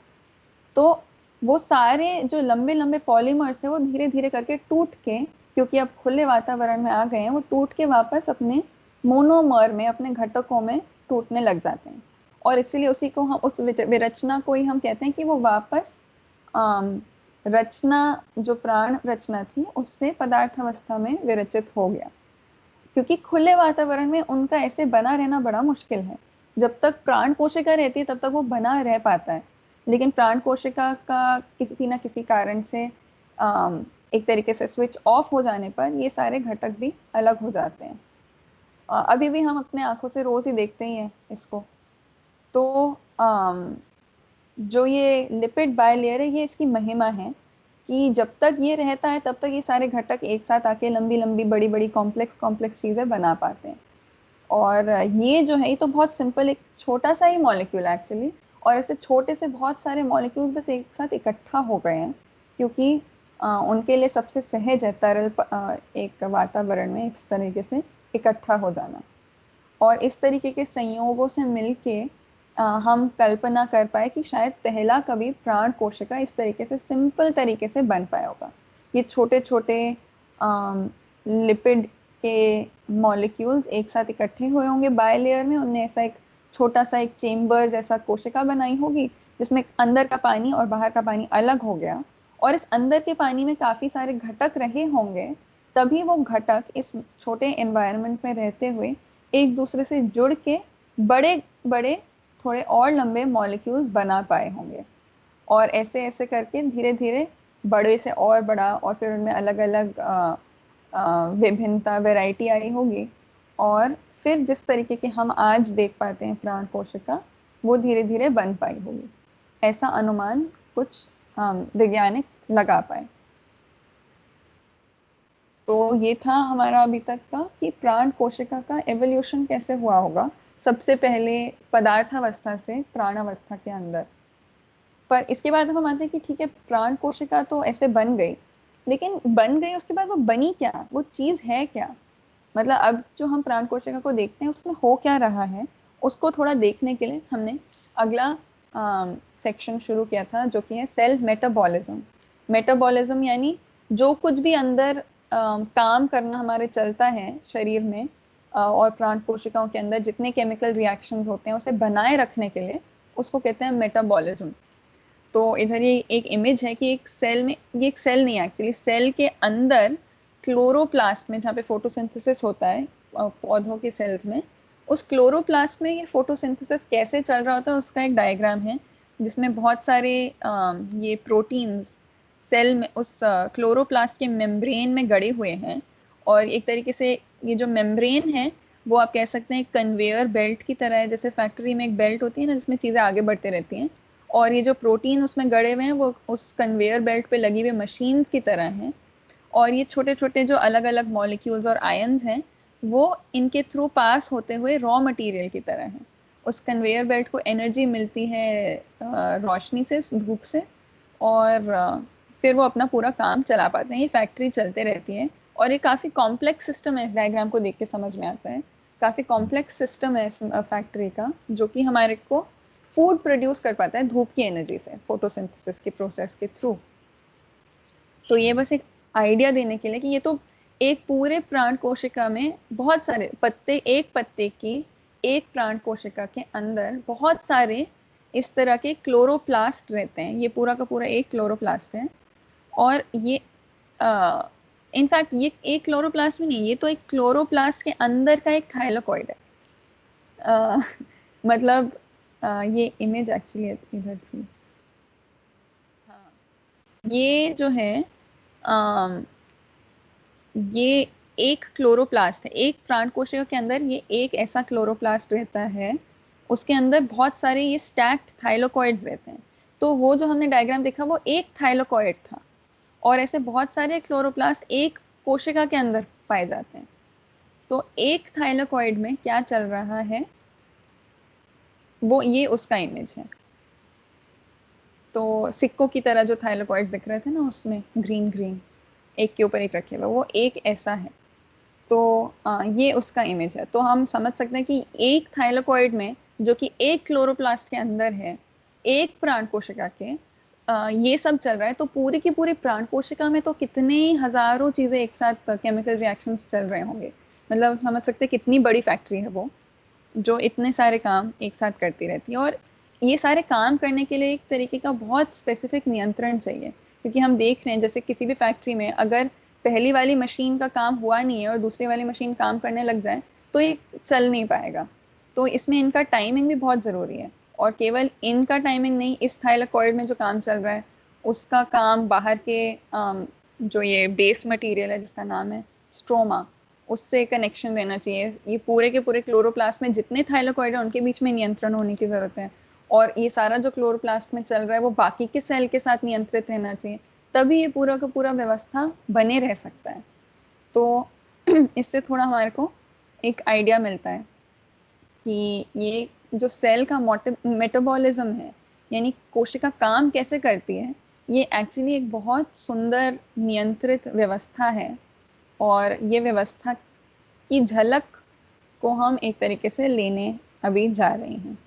तो वो सारे जो लंबे लंबे पॉलीमर्स थे वो धीरे धीरे करके टूट के, क्योंकि अब खुले वातावरण में आ गए हैं, वो टूट के वापस अपने मोनोमर में, अपने घटकों में टूटने लग जाते हैं। और इसीलिए उसी को हम, उस विरचना को ही हम कहते हैं कि वो वापस रचना, जो प्राण रचना थी उससे पदार्थावस्था में विरचित हो गया। क्योंकि खुले वातावरण में उनका ऐसे बना रहना बड़ा मुश्किल है। जब तक प्राण कोशिका रहती है तब तक वो बना रह पाता है, लेकिन प्राण कोशिका का किसी ना किसी कारण से एक तरीके से स्विच ऑफ हो जाने पर ये सारे घटक भी अलग हो जाते हैं। अभी भी हम अपने आंखों से रोज ही देखते ही हैं इसको। तो जो ये लिपिड बायलेयर है, ये इसकी महिमा है कि जब तक ये रहता है तब तक ये सारे घटक एक साथ आके लंबी लंबी बड़ी बड़ी कॉम्प्लेक्स चीजें बना पाते हैं। और ये जो है, ये तो बहुत सिंपल एक छोटा सा ही मॉलिक्यूल है एक्चुअली, और ऐसे छोटे से बहुत सारे मॉलिक्यूल बस एक साथ इकट्ठा हो गए हैं, क्योंकि उनके लिए सबसे सहज है तरल एक वातावरण में इस तरीके से इकट्ठा हो जाना। और इस तरीके के संयोगों से मिलके हम कल्पना कर पाए कि शायद पहला कभी प्राण कोशिका इस तरीके से सिंपल तरीके से बन पाया होगा। ये छोटे छोटे लिपिड के मॉलिक्यूल्स एक साथ इकट्ठे हुए होंगे बायलेयर में, उनने ऐसा एक छोटा सा एक चेम्बर जैसा कोशिका बनाई होगी जिसमें अंदर का पानी और बाहर का पानी अलग हो गया, और इस अंदर के पानी में काफी सारे घटक रहे होंगे, तभी वो घटक इस छोटे एनवायरनमेंट में रहते हुए एक दूसरे से जुड़ के बड़े बड़े थोड़े और लंबे मॉलिक्यूल्स बना पाए होंगे। और ऐसे ऐसे करके धीरे धीरे बड़े से और बड़ा, और फिर उनमें अलग अलग विभिन्नता, वैरायटी आई होगी, और फिर जिस तरीके के हम आज देख पाते हैं प्राण कोशिका, वो धीरे धीरे बन पाई होगी। ऐसा अनुमान कुछ वैज्ञानिक लगा पाए। तो ये था हमारा अभी तक का कि प्राण कोशिका का एवोल्यूशन कैसे हुआ होगा, सबसे पहले पदार्थावस्था से प्राणावस्था के अंदर। पर इसके बाद हम आते हैं कि ठीक है, प्राण कोशिका तो ऐसे बन गई, लेकिन बन गई उसके बाद वो बनी क्या, वो चीज है क्या? मतलब अब जो हम प्राण कोशिका को देखते हैं उसमें हो क्या रहा है, उसको थोड़ा देखने के लिए हमने अगला सेक्शन शुरू किया था, जो कि है सेल मेटाबॉलिज्म। मेटाबॉलिज्म यानी जो कुछ भी अंदर काम करना हमारे चलता है शरीर में, और प्राण कोशिकाओं के अंदर जितने केमिकल रिएक्शंस होते हैं उसे बनाए रखने के लिए, उसको कहते हैं मेटाबॉलिज्म। तो इधर ये एक इमेज है कि एक सेल में, ये एक सेल नहीं है एक्चुअली, सेल के अंदर क्लोरोप्लास्ट में, जहाँ पे फोटोसिंथेसिस होता है पौधों के सेल्स में, उस क्लोरोप्लास्ट में ये फोटोसिंथेसिस कैसे चल रहा होता है उसका एक डायग्राम है, जिसमें बहुत सारे ये प्रोटीन्स सेल में उस क्लोरोप्लास्ट के मेम्ब्रेन में गड़े हुए हैं। और एक तरीके से ये जो मेम्ब्रेन है वो आप कह सकते हैं कन्वेयर बेल्ट की तरह है, जैसे फैक्ट्री में एक बेल्ट होती है ना जिसमें चीज़ें आगे बढ़ते रहती हैं, और ये जो प्रोटीन उसमें गड़े हुए हैं वो उस कन्वेयर बेल्ट पे लगी हुई मशीन्स की तरह हैं। और ये छोटे छोटे जो अलग अलग मॉलिक्यूल्स और आयन्स हैं वो इनके थ्रू पास होते हुए रॉ मटेरियल की तरह हैं। उस कन्वेयर बेल्ट को एनर्जी मिलती है रोशनी से, धूप से, और फिर वो अपना पूरा काम चला पाते हैं। ये फैक्ट्री चलते रहती है, और ये काफ़ी कॉम्प्लेक्स सिस्टम है, इस डायग्राम को देख के समझ में आता है। काफ़ी कॉम्प्लेक्स सिस्टम है इस फैक्ट्री का, जो कि हमारे को फूड प्रोड्यूस कर पाता है धूप की एनर्जी से, फोटोसिंथेसिस की प्रोसेस के थ्रू। तो ये बस एक आइडिया देने के लिए कि ये तो एक पूरे प्राण कोशिका में बहुत सारे पत्ते, एक पत्ते की एक प्राण कोशिका के अंदर बहुत सारे इस तरह के क्लोरोप्लास्ट रहते हैं। ये पूरा का पूरा एक क्लोरोप्लास्ट है, और ये इनफैक्ट ये एक क्लोरोप्लास्ट भी नहीं, ये तो एक क्लोरोप्लास्ट के अंदर का एक थाइलाकॉइड है। मतलब ये इमेज एक्चुअली इधर थी। हाँ, ये जो है ये एक क्लोरोप्लास्ट है। एक प्राण कोशिका के अंदर ये एक ऐसा क्लोरोप्लास्ट रहता है, उसके अंदर बहुत सारे ये स्टैक्ड थाइलाकॉइड्स रहते हैं। तो वो जो हमने डायग्राम देखा वो एक थाइलाकॉइड था, और ऐसे बहुत सारे क्लोरोप्लास्ट एक कोशिका के अंदर पाए जाते हैं। तो एक थाइलाकॉइड में क्या चल रहा है, वो ये उसका इमेज है। तो सिक्कों की तरह जो थाइलाकॉइड्स दिख रहे थे ना उसमें ग्रीन ग्रीन एक के ऊपर एक रखे हुए, वो एक ऐसा है। तो ये उसका इमेज है। तो हम समझ सकते हैं कि एक थाइलाकॉइड में, जो कि एक क्लोरोप्लास्ट के अंदर है, एक प्राण कोशिका के, ये सब चल रहा है। तो पूरी की पूरी प्राण कोशिका में तो कितने हजारों चीजें एक साथ केमिकल रिएक्शंस चल रहे होंगे। मतलब समझ सकते हैं कितनी बड़ी फैक्ट्री है वो, जो इतने सारे काम एक साथ करती रहती है। और ये सारे काम करने के लिए एक तरीके का बहुत स्पेसिफिक नियंत्रण चाहिए, क्योंकि हम देख रहे हैं जैसे किसी भी फैक्ट्री में अगर पहली वाली मशीन का काम हुआ नहीं है और दूसरी वाली मशीन काम करने लग जाए तो ये चल नहीं पाएगा। तो इसमें इनका टाइमिंग भी बहुत ज़रूरी है। और केवल इनका टाइमिंग नहीं, इस थाइलाकॉइड में जो काम चल रहा है उसका काम बाहर के जो ये बेस मटेरियल है जिसका नाम है स्ट्रोमा, उससे कनेक्शन रहना चाहिए। ये पूरे के पूरे क्लोरोप्लास्ट में जितने थाइलाकॉइड है उनके बीच में नियंत्रण होने की ज़रूरत है। और ये सारा जो क्लोरोप्लास्ट में चल रहा है वो बाकी के सेल के साथ नियंत्रित रहना चाहिए, तभी ये पूरा का पूरा व्यवस्था बने रह सकता है। तो इससे थोड़ा हमारे को एक आइडिया मिलता है कि ये जो सेल का मेटाबॉलिज्म है, यानी कोशिका काम कैसे करती है, ये एक्चुअली एक बहुत सुंदर नियंत्रित व्यवस्था है। और ये व्यवस्था की झलक को हम एक तरीके से लेने अभी जा रहे हैं।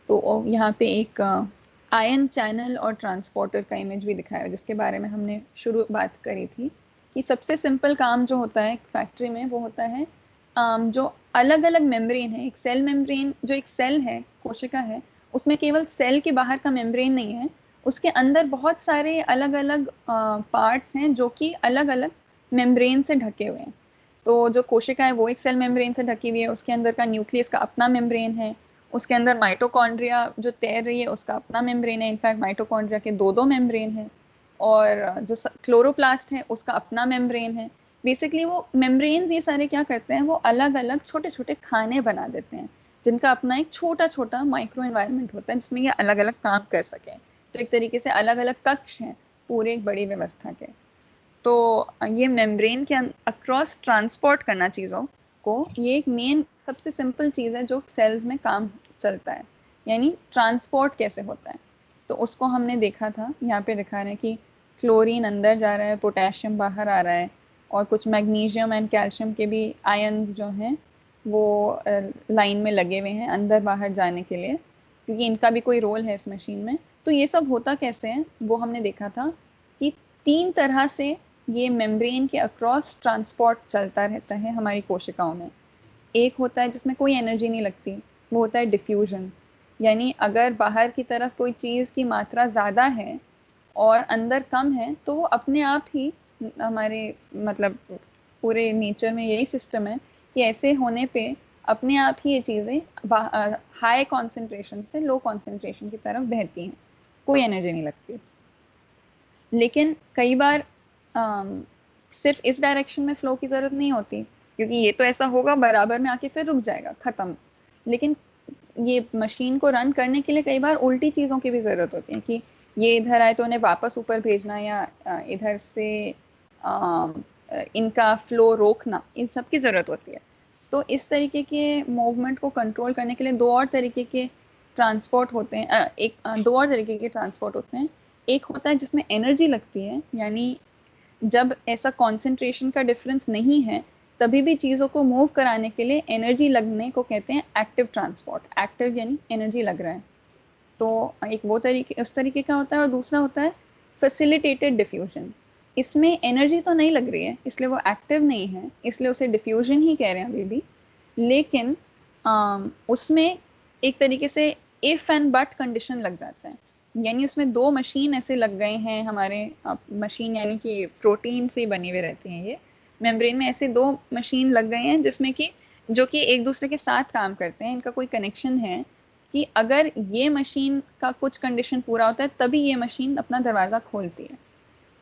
तो यहाँ पे एक आयन चैनल और ट्रांसपोर्टर का इमेज भी दिखाया है, जिसके बारे में हमने शुरू बात करी थी कि सबसे सिंपल काम जो होता है एक फैक्ट्री में वो होता है जो अलग अलग मेम्ब्रेन है। एक सेल मेम्ब्रेन, जो एक सेल है कोशिका है, उसमें केवल सेल के बाहर का मेम्ब्रेन नहीं है, उसके अंदर बहुत सारे अलग अलग पार्ट्स हैं जो कि अलग अलग मेम्ब्रेन से ढके हुए हैं। तो जो कोशिका है वो एक सेल मेम्ब्रेन से ढकी हुई है, उसके अंदर का न्यूक्लियस का अपना मेम्ब्रेन है, उसके अंदर माइटोकॉन्ड्रिया जो तैर रही है उसका अपना मेम्ब्रेन है। इनफैक्ट माइटोकॉन्ड्रिया के दो मेम्ब्रेन हैं। और जो क्लोरोप्लास्ट है उसका अपना मेम्ब्रेन है। बेसिकली वो मेम्ब्रेन्स ये सारे क्या करते हैं, वो अलग अलग छोटे छोटे खाने बना देते हैं, जिनका अपना एक छोटा छोटा माइक्रो एनवायरनमेंट होता है जिसमें ये अलग अलग काम कर सकें। तो एक तरीके से अलग अलग कक्ष हैं पूरे एक बड़ी व्यवस्था के। तो ये मेम्ब्रेन के अक्रॉस ट्रांसपोर्ट करना चीज़ों को, ये एक मेन सबसे सिंपल चीज़ है जो सेल्स में काम चलता है, यानी ट्रांसपोर्ट कैसे होता है। तो उसको हमने देखा था, यहाँ पे दिखा रहे हैं कि क्लोरीन अंदर जा रहा है, पोटेशियम बाहर आ रहा है, और कुछ मैग्नीशियम एंड कैल्शियम के भी आयन्स जो हैं वो लाइन में लगे हुए हैं अंदर बाहर जाने के लिए, क्योंकि इनका भी कोई रोल है इस मशीन में। तो ये सब होता कैसे है वो हमने देखा था कि 3 तरह से ये मेम्ब्रेन के अक्रॉस ट्रांसपोर्ट चलता रहता है हमारी कोशिकाओं में। एक होता है जिसमें कोई एनर्जी नहीं लगती, वो होता है डिफ्यूजन। यानी अगर बाहर की तरफ कोई चीज़ की मात्रा ज़्यादा है और अंदर कम है तो वो अपने आप ही, हमारे मतलब पूरे नेचर में यही सिस्टम है कि ऐसे होने पे अपने आप ही ये चीज़ें हाई कॉन्सेंट्रेशन से लो कॉन्सेंट्रेशन की तरफ बहती हैं, कोई एनर्जी नहीं लगती। लेकिन कई बार सिर्फ इस डायरेक्शन में फ्लो की ज़रूरत नहीं होती, क्योंकि ये तो ऐसा होगा बराबर में आके फिर रुक जाएगा, ख़त्म। लेकिन ये मशीन को रन करने के लिए कई बार उल्टी चीज़ों की भी ज़रूरत होती है कि ये इधर आए तो उन्हें वापस ऊपर भेजना, या इधर से इनका फ्लो रोकना, इन सब की ज़रूरत होती है। तो इस तरीके के मूवमेंट को कंट्रोल करने के लिए दो और तरीके के ट्रांसपोर्ट होते हैं। दो और तरीके के ट्रांसपोर्ट होते हैं। एक होता है जिसमें एनर्जी लगती है, यानी जब ऐसा कॉन्सेंट्रेशन का डिफरेंस नहीं है तभी भी चीज़ों को मूव कराने के लिए एनर्जी लगने को कहते हैं एक्टिव ट्रांसपोर्ट। एक्टिव यानी एनर्जी लग रहा है। तो एक वो तरीके, उस तरीके का होता है। और दूसरा होता है फैसिलिटेटेड डिफ्यूजन। इसमें एनर्जी तो नहीं लग रही है इसलिए वो एक्टिव नहीं है, इसलिए उसे डिफ्यूजन ही कह रहे हैं अभी भी। लेकिन उसमें एक तरीके से इफ एंड बट कंडीशन लग जाता है यानी उसमें 2 मशीन ऐसे लग गए हैं हमारे, मशीन यानी कि प्रोटीन से बने हुए रहते हैं ये, मेम्ब्रेन में ऐसे 2 मशीन लग गए हैं जिसमें कि जो कि एक दूसरे के साथ काम करते हैं, इनका कोई कनेक्शन है कि अगर ये मशीन का कुछ कंडीशन पूरा होता है तभी ये मशीन अपना दरवाज़ा खोलती है।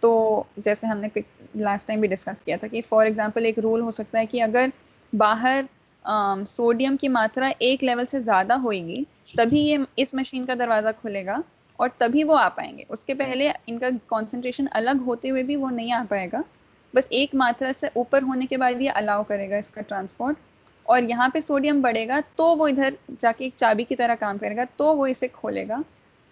तो जैसे हमने लास्ट टाइम भी डिस्कस किया था कि फॉर एग्जांपल एक रूल हो सकता है कि अगर बाहर सोडियम की मात्रा एक लेवल से ज़्यादा होगी तभी ये इस मशीन का दरवाज़ा खुलेगा और तभी वो आ पाएंगे, उसके पहले इनका कॉन्सेंट्रेशन अलग होते हुए भी वो नहीं आ पाएगा, बस एक मात्रा से ऊपर होने के बाद ये अलाउ करेगा इसका ट्रांसपोर्ट, और यहाँ पे सोडियम बढ़ेगा तो वो इधर जाके एक चाबी की तरह काम करेगा, तो वो इसे खोलेगा।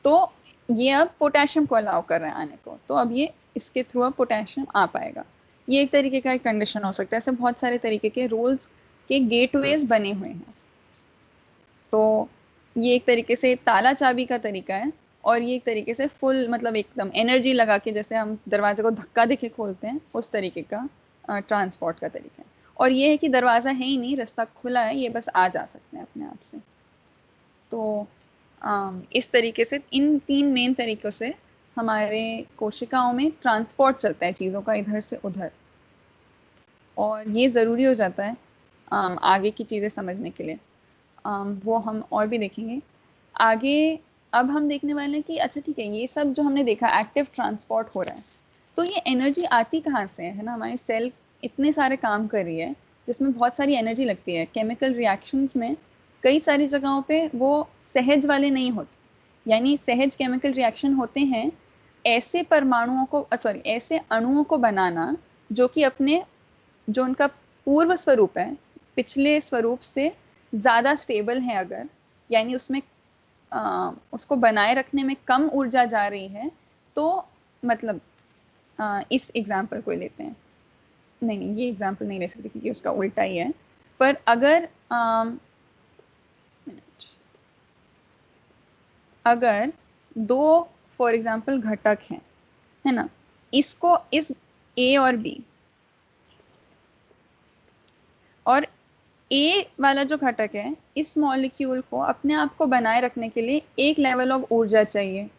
तो ये अब पोटेशियम को अलाउ कर रहे हैं आने को, तो अब ये इसके थ्रू अब पोटेशियम आ पाएगा। ये एक तरीके का एक कंडीशन हो सकता है। ऐसे बहुत सारे तरीके के रूल्स के गेटवेज बने हुए हैं। तो ये एक तरीके से ताला चाबी का तरीका है, और ये एक तरीके से फुल मतलब एकदम एनर्जी लगा के जैसे हम दरवाजे को धक्का देके खोलते हैं उस तरीके का ट्रांसपोर्ट का तरीका है। और ये है कि दरवाज़ा है ही नहीं, रास्ता खुला है, ये बस आ जा सकते हैं अपने आप से। तो इस तरीके से इन 3 मेन तरीक़ों से हमारे कोशिकाओं में ट्रांसपोर्ट चलता है चीज़ों का इधर से उधर, और ये ज़रूरी हो जाता है आगे की चीज़ें समझने के लिए। वो हम और भी देखेंगे आगे। अब हम देखने वाले हैं कि अच्छा ठीक है, ये सब जो हमने देखा एक्टिव ट्रांसपोर्ट हो रहा है, तो ये एनर्जी आती कहाँ से है ना? हमारी सेल इतने सारे काम कर रही है जिसमें बहुत सारी एनर्जी लगती है। केमिकल रिएक्शंस में कई सारी जगहों पे वो सहज वाले नहीं होते, यानी सहज केमिकल रिएक्शन होते हैं ऐसे परमाणुओं को ऐसे अणुओं को बनाना जो कि अपने जो उनका पूर्व स्वरूप है पिछले स्वरूप से ज़्यादा स्टेबल है, अगर यानी उसमें उसको बनाए रखने में कम ऊर्जा जा रही है, तो मतलब इस एग्जाम्पल को लेते हैं, नहीं ये एग्जाम्पल नहीं ले सकते क्योंकि उसका उल्टा ही है, पर अगर अगर 2 फॉर एग्जाम्पल घटक हैं, है ना, इसको इस ए और बी, और ए वाला जो घटक है इस मॉलिक्यूल को अपने आप को बनाए रखने के लिए एक लेवल ऑफ ऊर्जा चाहिए,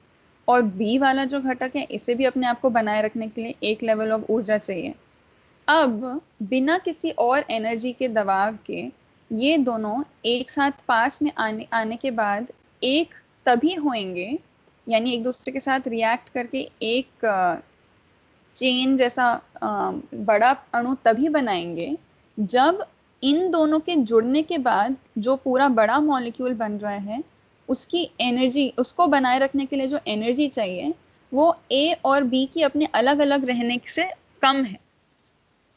और बी वाला जो घटक है इसे भी अपने आप को बनाए रखने के लिए एक लेवल ऑफ ऊर्जा चाहिए। अब बिना किसी और एनर्जी के दबाव के ये दोनों एक साथ पास में आने के बाद एक तभी होंगे, यानी एक दूसरे के साथ रिएक्ट करके एक चेन जैसा बड़ा अणु तभी बनाएंगे जब इन दोनों के जुड़ने के बाद जो पूरा बड़ा मॉलिक्यूल बन रहा है उसकी एनर्जी, उसको बनाए रखने के लिए जो एनर्जी चाहिए वो ए और बी की अपने अलग अलग रहने से कम है।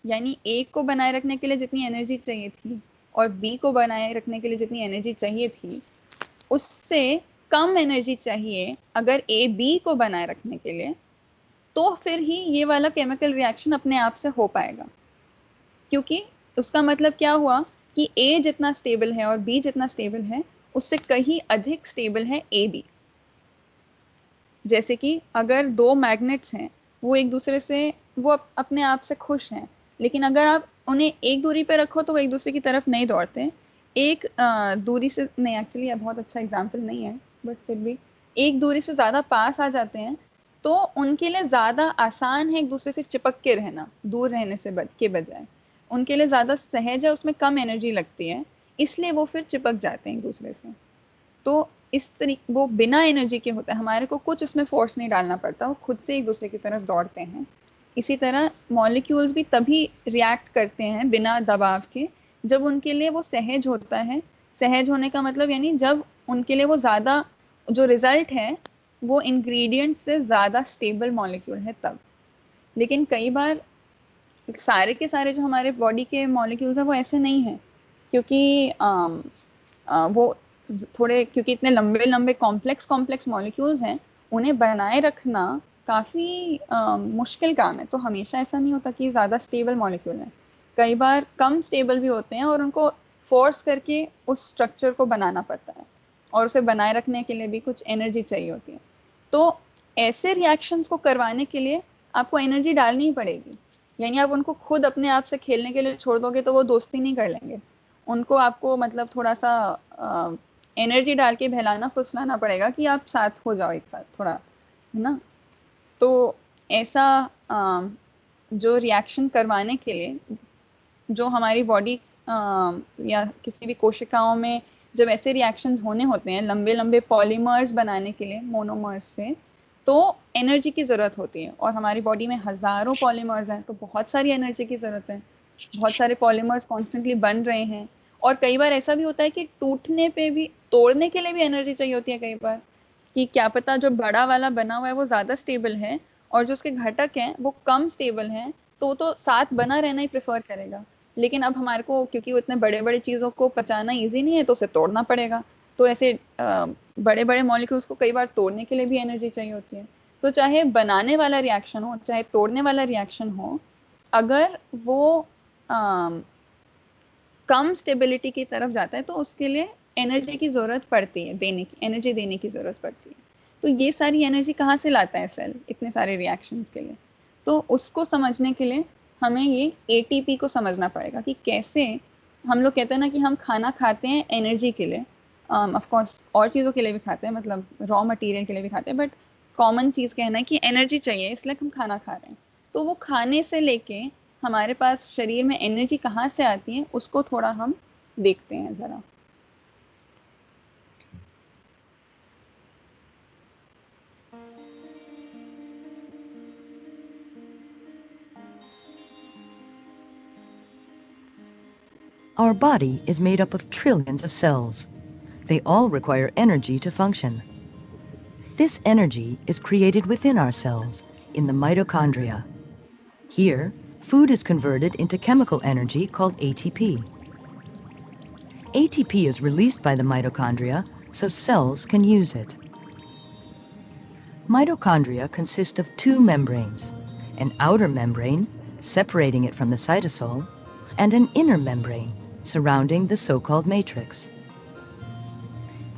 यानी ए को बनाए रखने के लिए जितनी एनर्जी चाहिए थी और बी को बनाए रखने के लिए जितनी एनर्जी चाहिए थी उससे कम एनर्जी चाहिए अगर ए बी को बनाए रखने के लिए, तो फिर ही ये वाला केमिकल रिएक्शन अपने आप से हो पाएगा। क्योंकि उसका मतलब क्या हुआ कि ए जितना स्टेबल है और बी जितना स्टेबल है उससे कहीं अधिक स्टेबल है ए बी। जैसे कि अगर 2 मैग्नेट्स हैं वो एक दूसरे से वो अपने आप से खुश हैं, लेकिन अगर आप उन्हें एक दूरी पे रखो तो वो एक दूसरे की तरफ नहीं दौड़ते। एक दूरी से नहीं, एक्चुअली बहुत अच्छा एग्जाम्पल नहीं है बट फिर भी एक दूरी से ज़्यादा पास आ जाते हैं तो उनके लिए ज़्यादा आसान है एक दूसरे से चिपक के रहना, दूर रहने से के बजाय उनके लिए ज़्यादा सहज है, उसमें कम एनर्जी लगती है, इसलिए वो फिर चिपक जाते हैं एक दूसरे से। तो इस तरीके वो बिना एनर्जी के होता है, हमारे को कुछ उसमें फोर्स नहीं डालना पड़ता, वो खुद से एक दूसरे की तरफ दौड़ते हैं। इसी तरह मॉलिक्यूल्स भी तभी रिएक्ट करते हैं बिना दबाव के जब उनके लिए वो सहज होता है। सहज होने का मतलब यानी जब उनके लिए वो ज़्यादा जो रिजल्ट है वो इंग्रेडिएंट से ज़्यादा स्टेबल मॉलिक्यूल है तब। लेकिन कई बार सारे के सारे जो हमारे बॉडी के मॉलिक्यूल्स हैं वो ऐसे नहीं हैं, क्योंकि वो थोड़े क्योंकि इतने लंबे लंबे कॉम्प्लेक्स मॉलिक्यूल्स हैं, उन्हें बनाए रखना काफ़ी मुश्किल काम है। तो हमेशा ऐसा नहीं होता कि ज़्यादा स्टेबल मॉलिक्यूल हैं, कई बार कम स्टेबल भी होते हैं और उनको फोर्स करके उस स्ट्रक्चर को बनाना पड़ता है और उसे बनाए रखने के लिए भी कुछ एनर्जी चाहिए होती है। तो ऐसे रिएक्शंस को करवाने के लिए आपको एनर्जी डालनी ही पड़ेगी, यानी आप उनको खुद अपने आप से खेलने के लिए छोड़ दोगे तो वो दोस्ती नहीं कर लेंगे, उनको आपको मतलब थोड़ा सा एनर्जी डाल के बहलाना फुसलाना पड़ेगा कि आप साथ हो जाओ एक साथ थोड़ा, है ना। तो ऐसा जो रिएक्शन करवाने के लिए जो हमारी बॉडी या किसी भी कोशिकाओं में जब ऐसे रिएक्शंस होने होते हैं लंबे लंबे पॉलीमर्स बनाने के लिए मोनोमर्स से, तो एनर्जी की ज़रूरत होती है। और हमारी बॉडी में हज़ारों पॉलीमर्स हैं, तो बहुत सारी एनर्जी की ज़रूरत है। बहुत सारे पॉलीमर्स कॉन्स्टेंटली बन रहे हैं। और कई बार ऐसा भी होता है कि टूटने पे भी, तोड़ने के लिए भी एनर्जी चाहिए होती है कई बार, कि क्या पता जो बड़ा वाला बना हुआ है वो ज़्यादा स्टेबल है और जो उसके घटक हैं वो कम स्टेबल हैं, तो साथ बना रहना ही प्रेफर करेगा। लेकिन अब हमारे को क्योंकि वो इतने बड़े बड़े चीज़ों को पचाना ईजी नहीं है, तो उसे तोड़ना पड़ेगा। तो ऐसे बड़े बड़े मॉलिक्यूल्स को कई बार तोड़ने के लिए भी एनर्जी चाहिए होती है। तो चाहे बनाने वाला रिएक्शन हो चाहे तोड़ने वाला रिएक्शन हो, अगर वो कम स्टेबिलिटी की तरफ जाता है तो उसके लिए एनर्जी की ज़रूरत पड़ती है, एनर्जी देने की ज़रूरत पड़ती है। तो ये सारी एनर्जी कहाँ से लाता है सेल इतने सारे रिएक्शंस के लिए? तो उसको समझने के लिए हमें ये एटीपी को समझना पड़ेगा कि कैसे हम लोग कहते हैं ना कि हम खाना खाते हैं एनर्जी के लिए, ऑफ कोर्स और चीज़ों के लिए भी खाते हैं, मतलब रॉ मटेरियल के लिए भी खाते हैं, बट कॉमन चीज़ कहना है कि एनर्जी चाहिए इसलिए हम खाना खा रहे हैं। तो वो खाने से लेके हमारे पास शरीर में एनर्जी कहाँ से आती है उसको थोड़ा हम देखते हैं ज़रा। Our body is made up of trillions of cells. They all require energy to function. This energy is created within our cells, in the mitochondria. Here, food is converted into chemical energy called ATP. ATP is released by the mitochondria so cells can use it. Mitochondria consist of two membranes, an outer membrane, separating it from the cytosol, and an inner membrane, surrounding the so-called matrix.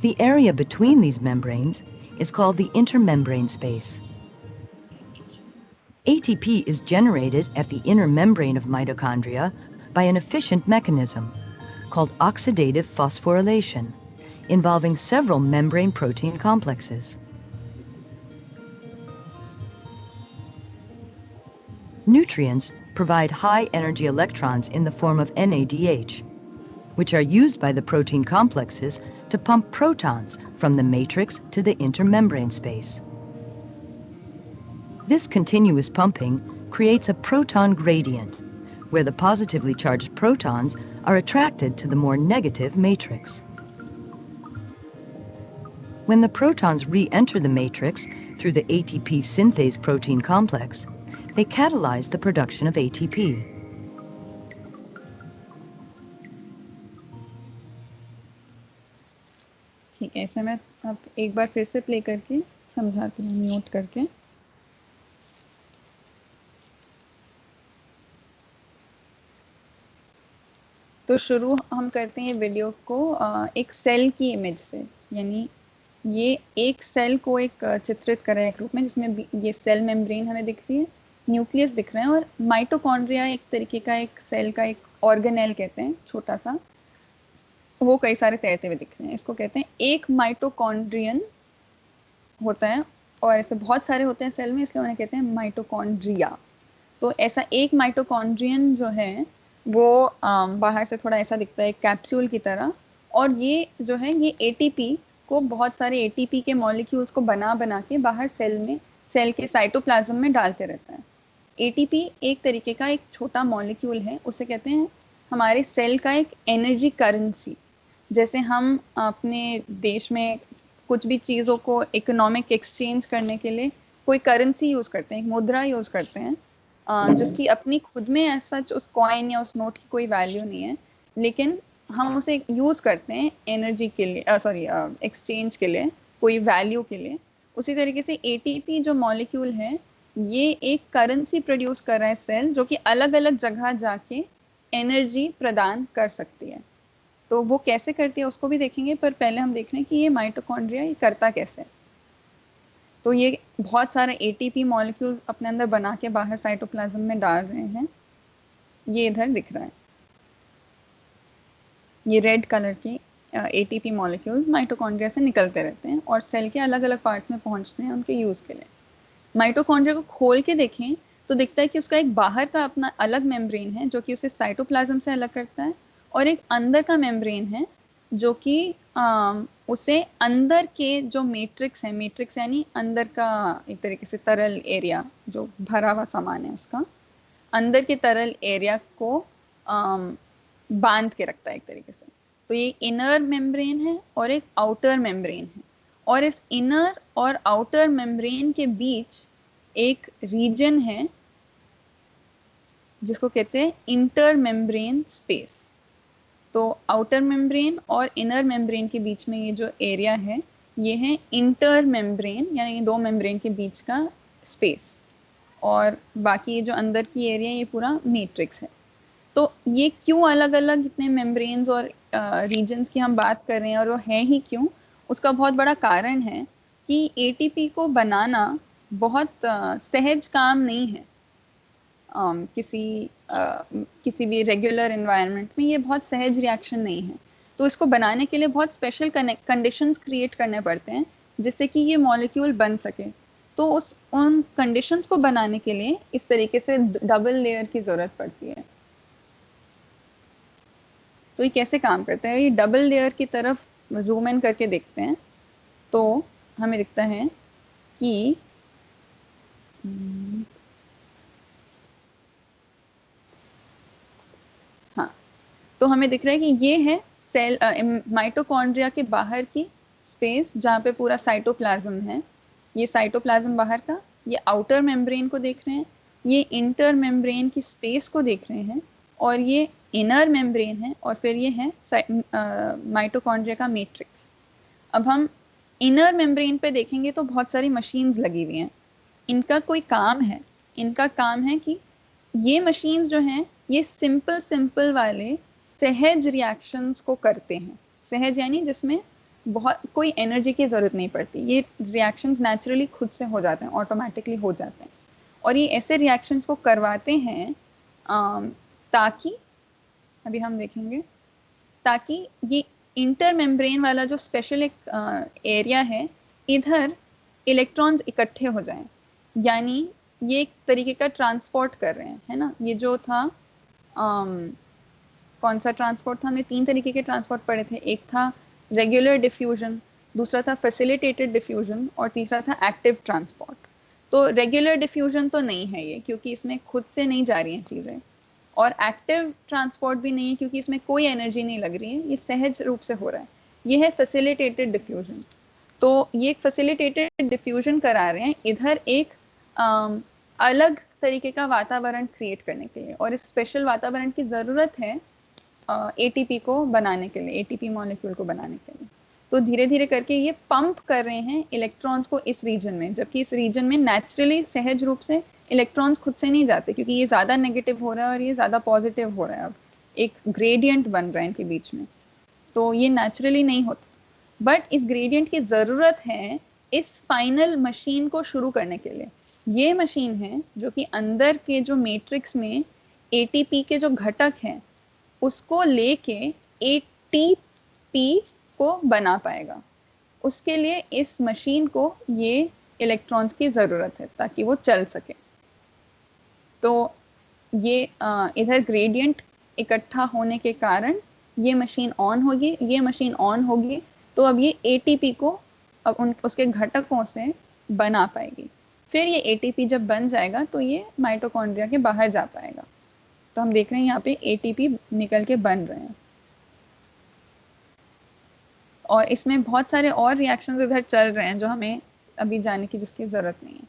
The area between these membranes is called the intermembrane space. ATP is generated at the inner membrane of mitochondria by an efficient mechanism called oxidative phosphorylation, involving several membrane protein complexes. Nutrients provide high-energy electrons in the form of NADH, which are used by the protein complexes to pump protons from the matrix to the intermembrane space. This continuous pumping creates a proton gradient, where the positively charged protons are attracted to the more negative matrix. When the protons re-enter the matrix through the ATP synthase protein complex, they catalyze the production of ATP. ठीक है, इसे मैं अब एक बार फिर से प्ले करके समझाती हूँ म्यूट करके। तो शुरू हम करते हैं वीडियो को एक सेल की इमेज से, यानी ये एक सेल को एक चित्रित करें एक रूप में जिसमें ये सेल मेम्ब्रेन हमें दिख रही है, न्यूक्लियस दिख रहे हैं और माइटोकॉन्ड्रिया एक तरीके का एक सेल का एक ऑर्गेनेल कहते हैं छोटा सा, वो कई सारे तैरते हुए दिख रहे हैं। इसको कहते हैं एक माइटोकॉन्ड्रियन होता है और ऐसे बहुत सारे होते हैं सेल में, इसलिए उन्हें कहते हैं माइटोकॉन्ड्रिया। तो ऐसा एक माइटोकॉन्ड्रियन जो है वो बाहर से थोड़ा ऐसा दिखता है, एक कैप्सूल की तरह। और ये जो है ये एटीपी को, बहुत सारे एटीपी के मॉलिक्यूल्स को बना बना के बाहर सेल में, सेल के साइटोप्लाज्म में डालते रहता है। एटीपी एक तरीके का एक छोटा मॉलिक्यूल है, उसे कहते हैं हमारे सेल का एक एनर्जी करेंसी। जैसे हम अपने देश में कुछ भी चीज़ों को इकोनॉमिक एक्सचेंज करने के लिए कोई करेंसी यूज़ करते हैं, एक मुद्रा यूज़ करते हैं, जिसकी अपनी खुद में ऐसा उस कॉइन या उस नोट की कोई वैल्यू नहीं है, लेकिन हम उसे यूज़ करते हैं एनर्जी के लिए, सॉरी एक्सचेंज के लिए, कोई वैल्यू के लिए। उसी तरीके से एटीपी जो मॉलिक्यूल है ये एक करेंसी प्रोड्यूस कर रहा है सेल, जो कि अलग अलग जगह जाके एनर्जी प्रदान कर सकती है। तो वो कैसे करती है उसको भी देखेंगे, पर पहले हम देख रहे हैं कि ये माइटोकॉन्ड्रिया ये करता कैसे। तो ये बहुत सारे एटीपी मॉलिक्यूल्स अपने अंदर बना के बाहर साइटोप्लाज्म में डाल रहे हैं। ये इधर दिख रहा है, ये रेड कलर की एटीपी मॉलिक्यूल्स माइटोकॉन्ड्रिया से निकलते रहते हैं और सेल के अलग अलग पार्ट में पहुंचते हैं उनके यूज़ के लिए। माइटोकॉन्ड्रिया को खोल के देखें तो दिखता है कि उसका एक बाहर का अपना अलग मेम्ब्रेन है जो कि उसे साइटोप्लाज्म से अलग करता है, और एक अंदर का मेम्ब्रेन है जो कि उसे अंदर के जो मैट्रिक्स है, मैट्रिक्स यानी अंदर का एक तरीके से तरल एरिया जो भरा हुआ सामान है, उसका अंदर के तरल एरिया को बांध के रखता है एक तरीके से। तो ये इनर मेम्ब्रेन है और एक आउटर मेम्ब्रेन है, और इस इनर और आउटर मेम्ब्रेन के बीच एक रीजन है जिसको कहते हैं इंटर मेम्ब्रेन स्पेस। तो आउटर मेम्ब्रेन और इनर मेम्ब्रेन के बीच में ये जो एरिया है ये है इंटर मेम्ब्रेन, यानी दो मेम्ब्रेन के बीच का स्पेस, और बाकी ये जो अंदर की एरिया ये पूरा मैट्रिक्स है। तो ये क्यों अलग अलग इतने मेम्ब्रेन्स और रीजन्स की हम बात कर रहे हैं और वो है ही क्यों, उसका बहुत बड़ा कारण है कि एटीपी को बनाना बहुत सहज काम नहीं है। किसी भी रेगुलर एनवायरनमेंट में ये बहुत सहज रिएक्शन नहीं है, तो इसको बनाने के लिए बहुत स्पेशल कंडीशंस क्रिएट करने पड़ते हैं जिससे कि ये मॉलिक्यूल बन सके। तो उन कंडीशंस को बनाने के लिए इस तरीके से डबल लेयर की ज़रूरत पड़ती है। तो ये कैसे काम करता है, ये डबल लेयर की तरफ जूम इन करके देखते हैं तो हमें दिखता है कि हाँ, तो हमें दिख रहा है कि ये है सेल माइटोकॉन्ड्रिया के बाहर की स्पेस जहाँ पे पूरा साइटोप्लाज्म है। ये साइटोप्लाज्म बाहर का, ये आउटर मेम्ब्रेन को देख रहे हैं, ये इंटर मेम्ब्रेन की स्पेस को देख रहे हैं, और ये इनर मेम्ब्रेन है, और फिर ये है माइटोकॉन्ड्रिया का मैट्रिक्स। अब हम इनर मेम्ब्रेन पे देखेंगे तो बहुत सारी मशीन्स लगी हुई हैं। इनका कोई काम है, इनका काम है कि ये मशीन्स जो हैं ये सिंपल वाले सहज रिएक्शंस को करते हैं। सहज यानी जिसमें बहुत कोई एनर्जी की ज़रूरत नहीं पड़ती, ये रिएक्शंस नेचुरली खुद से हो जाते हैं, ऑटोमेटिकली हो जाते हैं। और ये ऐसे रिएक्शंस को करवाते हैं ताकि, अभी हम देखेंगे, ताकि ये इंटर मेम्ब्रेन वाला जो स्पेशल एक एरिया है, इधर इलेक्ट्रॉन्स इकट्ठे हो जाएं, यानी ये एक तरीके का ट्रांसपोर्ट कर रहे हैं, है ना। ये जो था कौन सा ट्रांसपोर्ट था, हमने 3 तरीके के ट्रांसपोर्ट पढ़े थे, एक था रेगुलर डिफ्यूजन, दूसरा था फैसिलिटेटेड डिफ्यूजन, और तीसरा था एक्टिव ट्रांसपोर्ट। तो रेगुलर डिफ्यूजन तो नहीं है ये, क्योंकि इसमें खुद से नहीं जा रही हैं चीज़ें, और एक्टिव ट्रांसपोर्ट भी नहीं है क्योंकि इसमें कोई एनर्जी नहीं लग रही है, ये सहज रूप से हो रहा है। ये है फैसिलिटेटेड डिफ्यूजन। तो ये एक फैसिलिटेटेड डिफ्यूजन करा रहे हैं इधर एक अलग तरीके का वातावरण क्रिएट करने के लिए, और इस स्पेशल वातावरण की ज़रूरत है एटीपी को बनाने के लिए, एटीपी मॉलिक्यूल को बनाने के लिए। तो धीरे धीरे करके ये पंप कर रहे हैं इलेक्ट्रॉन्स को इस रीजन में, जबकि इस रीजन में नेचुरली सहज रूप से इलेक्ट्रॉन्स खुद से नहीं जाते, क्योंकि ये ज़्यादा नेगेटिव हो रहा है और ये ज़्यादा पॉजिटिव हो रहा है। अब एक ग्रेडियंट बन रहा है इनके बीच में, तो ये नेचुरली नहीं होता। बट इस ग्रेडियंट की ज़रूरत है इस फाइनल मशीन को शुरू करने के लिए। ये मशीन है जो कि अंदर के जो मैट्रिक्स में एटीपी के जो घटक हैं उसको लेके एटीपी को बना पाएगा। उसके लिए इस मशीन को ये इलेक्ट्रॉन्स की ज़रूरत है ताकि वो चल सके। तो ये इधर ग्रेडियंट इकट्ठा होने के कारण ये मशीन ऑन होगी, ये मशीन ऑन होगी तो अब ये एटीपी को अब उसके घटकों से बना पाएगी। फिर ये एटीपी जब बन जाएगा तो ये माइटोकॉन्ड्रिया के बाहर जा पाएगा। तो हम देख रहे हैं यहाँ पे एटीपी निकल के बन रहे हैं, और इसमें बहुत सारे और रिएक्शंस इधर चल रहे हैं जो हमें अभी जाने की जिसकी ज़रूरत नहीं है।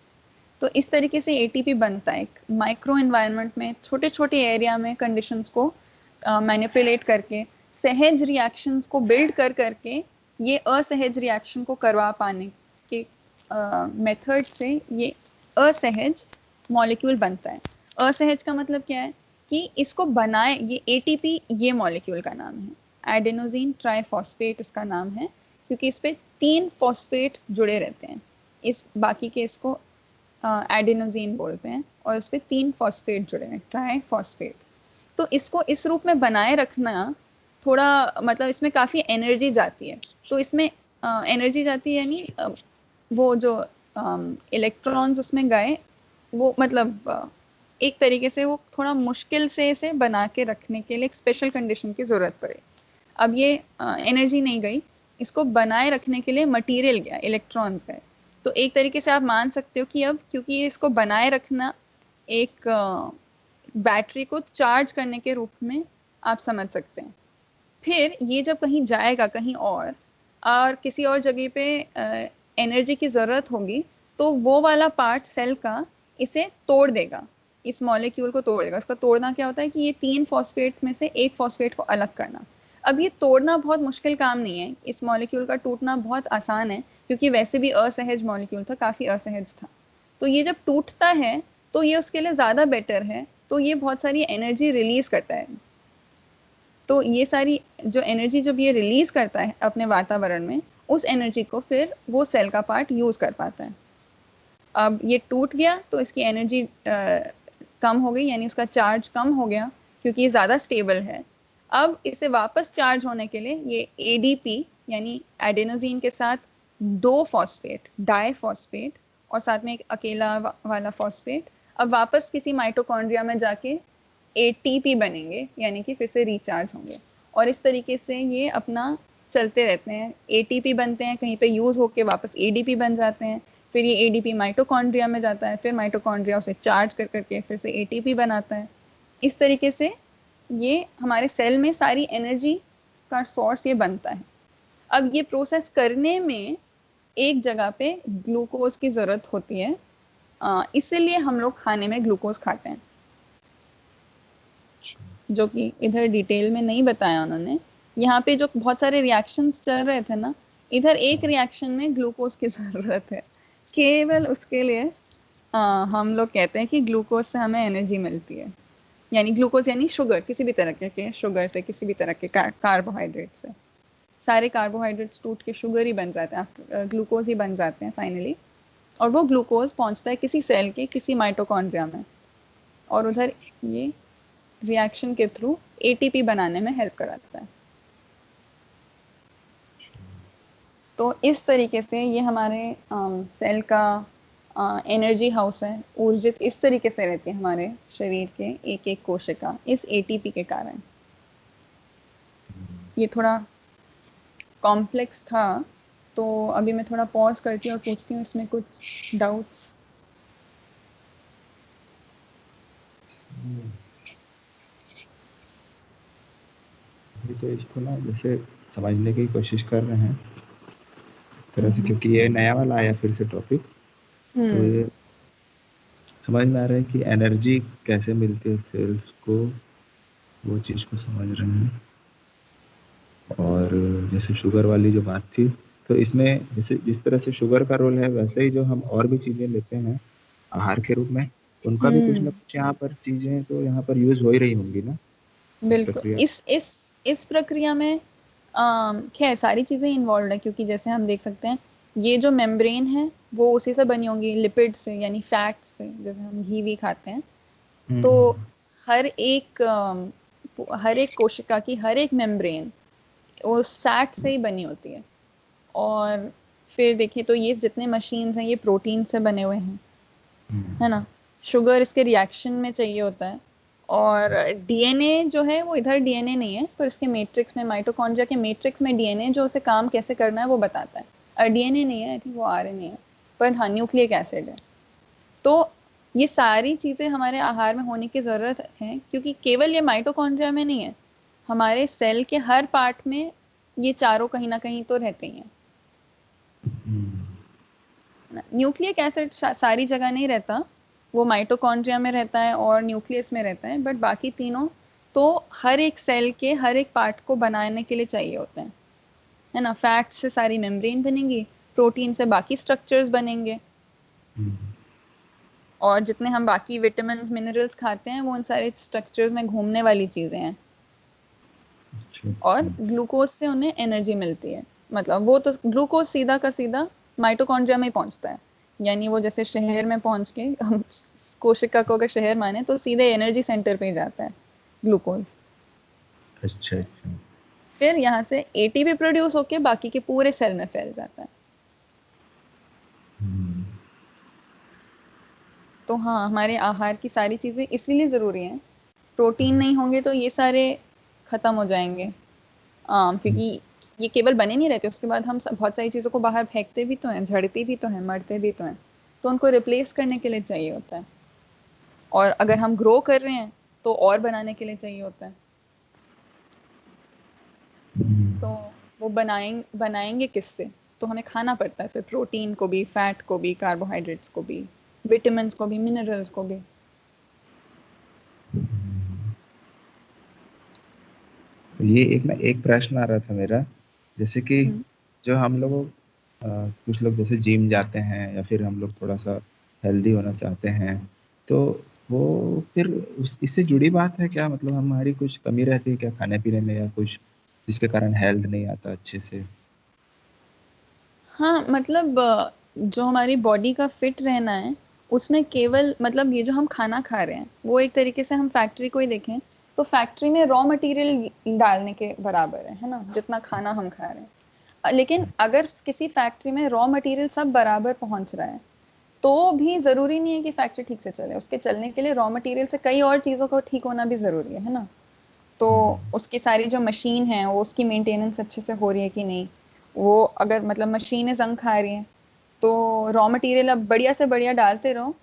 तो इस तरीके से एटीपी बनता है एक माइक्रो एनवायरनमेंट में, छोटे छोटे एरिया में कंडीशंस को मैनिपुलेट करके, सहज रिएक्शंस को बिल्ड करके ये असहज रिएक्शन को करवा पाने के मेथड से ये असहज मॉलिक्यूल बनता है। असहज का मतलब क्या है कि इसको बनाए, ये एटीपी ये मॉलिक्यूल का नाम है, एडेनोसिन ट्राइफॉस्फेट इसका नाम है, क्योंकि इस पे 3 फॉस्फेट जुड़े रहते हैं। इस बाकी के इसको एडेनोसिन बोलते हैं, और उस पर 3 फॉस्फेट जुड़े हैं, ट्राइफॉस्फेट। तो इसको इस रूप में बनाए रखना थोड़ा मतलब इसमें काफ़ी एनर्जी जाती है। तो इसमें एनर्जी जाती है यानी वो जो इलेक्ट्रॉन्स उसमें गए वो मतलब एक तरीके से वो थोड़ा मुश्किल से इसे बना के रखने के लिए एक स्पेशल कंडीशन की ज़रूरत पड़े। अब ये एनर्जी नहीं गई, इसको बनाए रखने के लिए मटेरियल गया, इलेक्ट्रॉन्स गए। तो एक तरीके से आप मान सकते हो कि अब क्योंकि ये इसको बनाए रखना एक बैटरी को चार्ज करने के रूप में आप समझ सकते हैं। फिर ये जब कहीं जाएगा कहीं और किसी और जगह पे एनर्जी की ज़रूरत होगी तो वो वाला पार्ट सेल का इसे तोड़ देगा, इस मॉलिक्यूल को तोड़ देगा। इसका तोड़ना क्या होता है कि ये 3 फॉस्फेट में से एक फॉस्फेट को अलग करना। अब ये तोड़ना बहुत मुश्किल काम नहीं है, इस मॉलिक्यूल का टूटना बहुत आसान है क्योंकि वैसे भी असहज मॉलिक्यूल था, काफ़ी असहज था। तो ये जब टूटता है तो ये उसके लिए ज़्यादा बेटर है, तो ये बहुत सारी एनर्जी रिलीज़ करता है। तो ये सारी जो एनर्जी जब ये रिलीज़ करता है अपने वातावरण में, उस एनर्जी को फिर वो सेल का पार्ट यूज़ कर पाता है। अब ये टूट गया तो इसकी एनर्जी कम हो गई, यानी उसका चार्ज कम हो गया क्योंकि ये ज़्यादा स्टेबल है। अब इसे वापस चार्ज होने के लिए ये एडीपी यानी एडेनोसिन के साथ 2 फॉस्फेट, डाइफॉस्फेट और साथ में एक अकेला वाला फॉस्फेट अब वापस किसी माइटोकॉन्ड्रिया में जाके एटीपी बनेंगे, यानी कि फिर से रिचार्ज होंगे। और इस तरीके से ये अपना चलते रहते हैं, एटीपी बनते हैं, कहीं पे यूज़ होके वापस एडीपी बन जाते हैं, फिर ये एडीपी माइटोकॉन्ड्रिया में जाता है, फिर माइटोकॉन्ड्रिया उसे चार्ज कर करके फिर से एटीपी बनाता है। इस तरीके से ये हमारे सेल में सारी एनर्जी का सोर्स ये बनता है। अब ये प्रोसेस करने में एक जगह पे ग्लूकोज की ज़रूरत होती है, इसीलिए हम लोग खाने में ग्लूकोज खाते हैं, जो कि इधर डिटेल में नहीं बताया उन्होंने। यहाँ पे जो बहुत सारे रिएक्शंस चल रहे थे ना, इधर एक रिएक्शन में ग्लूकोज की ज़रूरत है, केवल उसके लिए हम लोग कहते हैं कि ग्लूकोज से हमें एनर्जी मिलती है। यानी ग्लूकोज यानी शुगर, किसी भी तरह के शुगर से, किसी भी तरह के कार्बोहाइड्रेट से। सारे कार्बोहाइड्रेट्स टूट के शुगर ही बन जाते हैं, ग्लूकोज ही बन जाते हैं फाइनली। और वो ग्लूकोज पहुंचता है किसी सेल के किसी माइटोकॉन्ड्रिया में, और उधर ये रिएक्शन के थ्रू एटीपी बनाने में हेल्प कराता है। तो इस तरीके से ये हमारे सेल का एनर्जी हाउस है, ऊर्जित इस तरीके से रहती है हमारे शरीर के एक एक कोशिका इस एटीपी के कारण। ये थोड़ा कॉम्प्लेक्स था, तो अभी मैं थोड़ा पॉज करती हूँ और पूछती हूँ इसमें कुछ डाउट्स। तो इसको ना जैसे समझने की कोशिश कर रहे हैं तरह से, क्योंकि ये नया वाला आया फिर से टॉपिक, तो ये समझ में आ रहा है कि एनर्जी कैसे मिलती है सेल्स को, वो चीज़ को समझ रहे हैं। और जैसे शुगर वाली जो बात थी, तो इसमें जैसे जिस तरह से शुगर का रोल है, वैसे ही जो हम और भी चीज़ें लेते हैं आहार के रूप में, उनका भी कुछ ना कुछ यहाँ पर चीज़ें तो यहाँ पर यूज हो ही रही होंगी ना। बिल्कुल, इस प्रक्रिया में खैर सारी चीज़ें इन्वॉल्व है, क्योंकि जैसे हम देख सकते हैं ये जो मेम्ब्रेन है वो उसी से बनी होंगी, लिपिड से यानी फैट से, जैसे हम घी भी खाते हैं। तो हर एक कोशिका की हर एक मेम्ब्रेन उस फैट से ही बनी होती है। और फिर देखिए तो ये जितने मशीन्स हैं ये प्रोटीन से बने हुए हैं, है ना। शुगर इसके रिएक्शन में चाहिए होता है, और डीएनए जो है वो इधर डीएनए नहीं है, पर इसके मैट्रिक्स में, माइटोकॉन्ड्रिया के मैट्रिक्स में डीएनए जो उसे काम कैसे करना है वो बताता है। डीएनए नहीं है, आई थिंक वो आरएनए है, पर हाँ न्यूक्लिक एसिड है। तो ये सारी चीज़ें हमारे आहार में होने की ज़रूरत है, क्योंकि केवल ये माइटोकॉन्ड्रिया में नहीं है, हमारे सेल के हर पार्ट में ये चारों कहीं ना कहीं तो रहते ही हैं। न्यूक्लिक एसिड सारी जगह नहीं रहता, वो माइटोकॉन्ड्रिया में रहता है और न्यूक्लियस में रहता है, बट बाकी तीनों तो हर एक सेल के हर एक पार्ट को बनाने के लिए चाहिए होते हैं, है ना। फैट से सारी मेम्ब्रेन बनेंगी, प्रोटीन से बाकी स्ट्रक्चर्स बनेंगे, और जितने हम बाकी विटामिन मिनरल्स खाते हैं वो उन सारे स्ट्रक्चर्स में घूमने वाली चीज़ें हैं। और ग्लूकोज से उन्हें एनर्जी मिलती है, मतलब वो तो ग्लूकोज सीधा का सीधा माइटोकॉन्ड्रिया में ही पहुंचता है, यानी वो जैसे शहर में पहुंच के, हम कोशिका को अगर शहर माने तो सीधे एनर्जी सेंटर पे ही जाता है ग्लूकोज। अच्छा। फिर यहाँ से एटीपी प्रोड्यूस होके बाकी के पूरे सेल में फैल जाता है। तो हाँ, हमारे आहार की सारी चीजें इसीलिए जरूरी हैं। प्रोटीन नहीं होंगे तो ये सारे खत्म हो जाएंगे, क्योंकि ये केवल बने नहीं रहते, उसके बाद हम बहुत सारी चीजों को बाहर फेंकते भी तो हैं, झड़ती भी तो हैं, मरते भी तो हैं, तो उनको रिप्लेस करने के लिए चाहिए होता है। और अगर हम ग्रो कर रहे हैं तो और बनाने के लिए चाहिए होता है। तो वो बनाएंगे किससे? तो हमें खाना पड़ता है फिर, प्रोटीन को भी, फैट को भी, कार्बोहाइड्रेट्स को भी, विटामिन्स को भी, मिनरल्स को भी। ये एक प्रश्न आ रहा था मेरा, जैसे कि जो हम लोग कुछ लोग जैसे जिम जाते हैं या फिर हम लोग थोड़ा सा हेल्दी होना चाहते हैं, तो वो फिर इससे जुड़ी बात है क्या? मतलब हमारी कुछ कमी रहती है क्या खाने पीने में, या कुछ जिसके कारण हेल्थ नहीं आता अच्छे से? हाँ, मतलब जो हमारी बॉडी का फिट रहना है उसमें केवल, मतलब ये जो हम खाना खा रहे हैं वो एक तरीके से, हम फैक्ट्री को ही देखें तो फैक्ट्री में रॉ मटेरियल डालने के बराबर है ना, जितना खाना हम खा रहे हैं। लेकिन अगर किसी फैक्ट्री में रॉ मटेरियल सब बराबर पहुंच रहा है तो भी जरूरी नहीं है कि फैक्ट्री ठीक से चले। उसके चलने के लिए रॉ मटेरियल से कई और चीजों को ठीक होना भी जरूरी है ना। तो उसकी सारी जो मशीन है वो, उसकी मेंटेनेंस अच्छे से हो रही है कि नहीं, वो अगर मतलब मशीनें जंग खा रही हैं तो रॉ मटेरियल अब बढ़िया से बढ़िया डालते रहो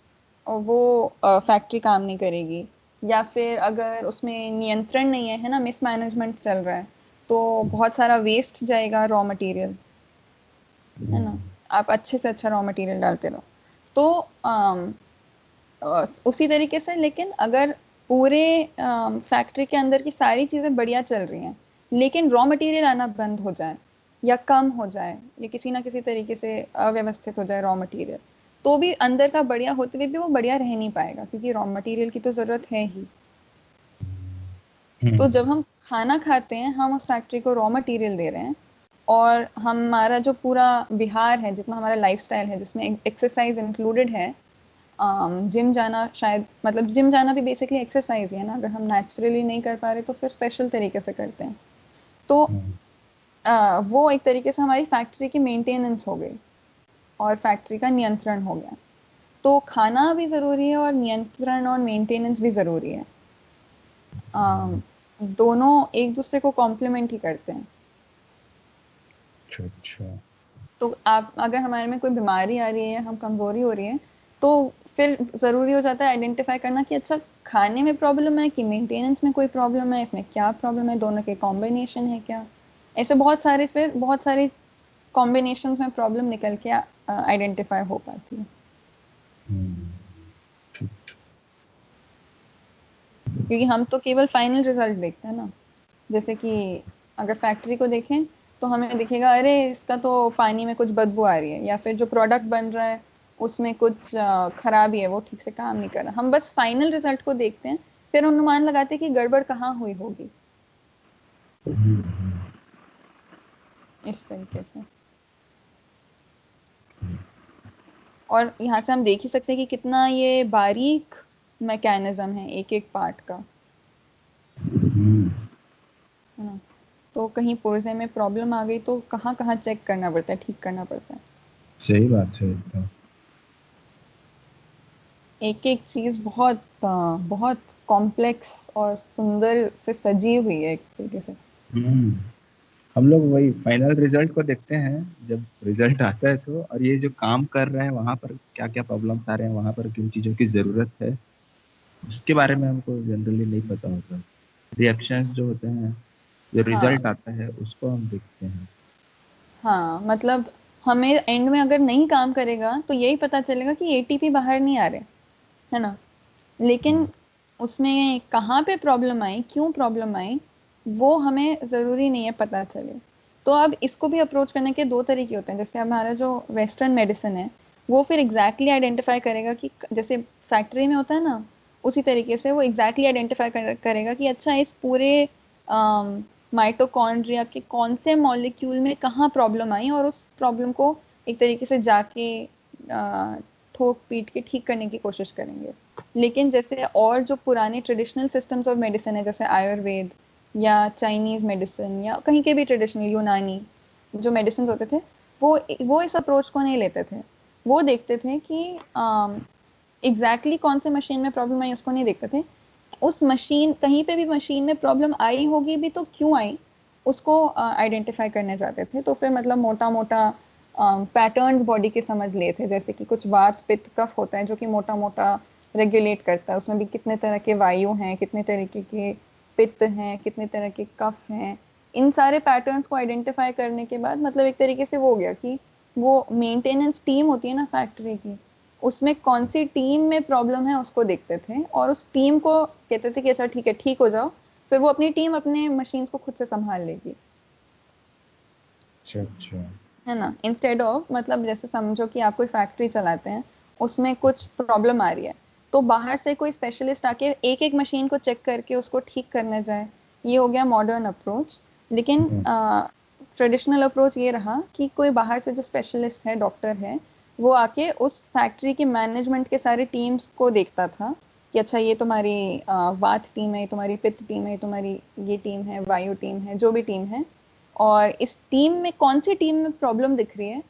और वो फैक्ट्री काम नहीं करेगी। या फिर अगर उसमें नियंत्रण नहीं है ना, मिसमैनेजमेंट चल रहा है, तो बहुत सारा वेस्ट जाएगा रॉ मटेरियल, है ना। आप अच्छे से अच्छा रॉ मटेरियल डालते रहो। तो उसी तरीके से, लेकिन अगर पूरे फैक्ट्री के अंदर की सारी चीज़ें बढ़िया चल रही हैं लेकिन रॉ मटेरियल आना बंद हो जाए या कम हो जाए या किसी ना किसी तरीके से अव्यवस्थित हो जाए रॉ मटेरियल, तो भी अंदर का बढ़िया होते हुए भी वो बढ़िया रह नहीं पाएगा, क्योंकि रॉ मटेरियल की तो ज़रूरत है ही। तो जब हम खाना खाते हैं हम उस फैक्ट्री को रॉ मटेरियल दे रहे हैं, और हमारा जो पूरा विहार है, जितना हमारा लाइफस्टाइल है जिसमें एक्सरसाइज इंक्लूडेड है, जिम जाना शायद, मतलब जिम जाना भी बेसिकली एक्सरसाइज ही है ना, अगर हम नेचुरली नहीं कर पा रहे तो फिर स्पेशल तरीके से करते हैं। तो वो एक तरीके से हमारी फैक्ट्री की मेंटेनेंस हो गई और फैक्ट्री का नियंत्रण हो गया। तो खाना भी ज़रूरी है और नियंत्रण और मेंटेनेंस भी ज़रूरी है। दोनों एक दूसरे को कॉम्प्लीमेंट ही करते हैं। अच्छा। तो आप, अगर हमारे में कोई बीमारी आ रही है, हम कमज़ोरी हो रही है, तो फिर ज़रूरी हो जाता है आइडेंटिफाई करना कि अच्छा, खाने में प्रॉब्लम है कि मेंटेनेंस में कोई प्रॉब्लम है, इसमें क्या प्रॉब्लम है, दोनों के कॉम्बिनेशन है क्या। ऐसे बहुत सारे कॉम्बिनेशन में प्रॉब्लम निकल के आइडेंटिफाई हो पाती है। क्योंकि हम तो केवल फाइनल रिजल्ट देखते हैं ना। जैसे कि अगर फैक्ट्री को देखें तो हमें दिखेगा अरे इसका तो पानी में कुछ बदबू आ रही है, या फिर जो प्रोडक्ट बन रहा है उसमें कुछ खराबी है, वो ठीक से काम नहीं कर रहा। हम बस फाइनल रिजल्ट को देखते हैं, फिर अनुमान लगाते हैं कि गड़बड़ कहाँ हुई होगी, इस तरीके से। और यहाँ से हम देख ही सकते हैं कि कितना ये बारीक मैकेनिज्म है एक एक पार्ट का, है ना। तो कहीं पुर्जे में प्रॉब्लम आ गई तो कहाँ कहाँ चेक करना पड़ता है, ठीक करना पड़ता है। सही बात है एकदम। एक एक चीज बहुत बहुत कॉम्प्लेक्स और सुंदर से सजी हुई है एक तरीके से। हम लोग वही फाइनल रिजल्ट को देखते हैं जब रिजल्ट आता है तो, और ये जो काम कर रहे हैं वहां पर क्या क्या प्रॉब्लम्स आ रहे हैं, वहां पर किन चीजों की जरूरत है, उसके बारे में हमको जनरली नहीं पता होता। रिएक्शंस जो होते हैं, जो हाँ, रिजल्ट आता है उसको हम देखते हैं। हाँ, मतलब हमें एंड में अगर नहीं काम करेगा तो यही पता चलेगा कि एटीपी बाहर नहीं आ रहे, है ना। लेकिन उसमें कहाँ पे प्रॉब्लम आई, क्यों प्रॉब्लम आई, वो हमें ज़रूरी नहीं है पता चले। तो अब इसको भी अप्रोच करने के दो तरीके होते हैं। जैसे हमारा जो वेस्टर्न मेडिसिन है वो फिर एग्जैक्टली आइडेंटिफाई करेगा कि जैसे फैक्ट्री में होता है ना, उसी तरीके से वो एग्जैक्टली आइडेंटिफाई करेगा कि अच्छा, इस पूरे माइटोकॉन्ड्रिया के कौन से मॉलिक्यूल में कहाँ प्रॉब्लम आई, और उस प्रॉब्लम को एक तरीके से जाके ठोक पीट के ठीक करने की कोशिश करेंगे। लेकिन जैसे और जो पुराने ट्रेडिशनल सिस्टम्स ऑफ मेडिसिन है, जैसे आयुर्वेद या चाइनीज मेडिसिन या कहीं के भी ट्रेडिशनल यूनानी जो मेडिसिन होते थे, वो इस अप्रोच को नहीं लेते थे। वो देखते थे कि एग्जैक्टली कौन से मशीन में प्रॉब्लम आई उसको नहीं देखते थे, उस मशीन, कहीं पे भी मशीन में प्रॉब्लम आई होगी भी तो क्यों आई उसको आइडेंटिफाई करने जाते थे। तो फिर मतलब मोटा मोटा पैटर्न्स बॉडी के समझ लिए थे, जैसे कि कुछ वात पित्त कफ होता है जो कि मोटा मोटा रेगुलेट करता है, उसमें भी कितने तरह के वायु हैं, कितने तरीके के पित्त हैं, कितने तरह के कफ हैं। इन सारे पैटर्न्स को आइडेंटिफाई करने के बाद मतलब एक तरीके से वो हो गया कि वो मेंटेनेंस टीम होती है ना फैक्ट्री की, उसमें कौन सी टीम में प्रॉब्लम है उसको देखते थे और उस टीम को कहते थे कि ऐसा ठीक है, ठीक हो जाओ, फिर वो अपनी टीम अपने मशीन्स को खुद से संभाल लेगी। अच्छा। है ना, इंस्टेड ऑफ मतलब जैसे समझो कि आप कोई फैक्ट्री चलाते हैं, उसमें कुछ प्रॉब्लम आ रही है तो बाहर से कोई स्पेशलिस्ट आके एक एक मशीन को चेक करके उसको ठीक करने जाए, ये हो गया मॉडर्न अप्रोच। लेकिन ट्रेडिशनल अप्रोच ये रहा कि कोई बाहर से जो स्पेशलिस्ट है, डॉक्टर है, वो आके उस फैक्ट्री की मैनेजमेंट के सारे टीम्स को देखता था कि अच्छा ये तुम्हारी वात टीम है, ये तुम्हारी पित्त टीम है, ये तुम्हारी ये टीम है, वायु टीम है, जो भी टीम है, और इस टीम में कौन सी टीम में प्रॉब्लम दिख रही है,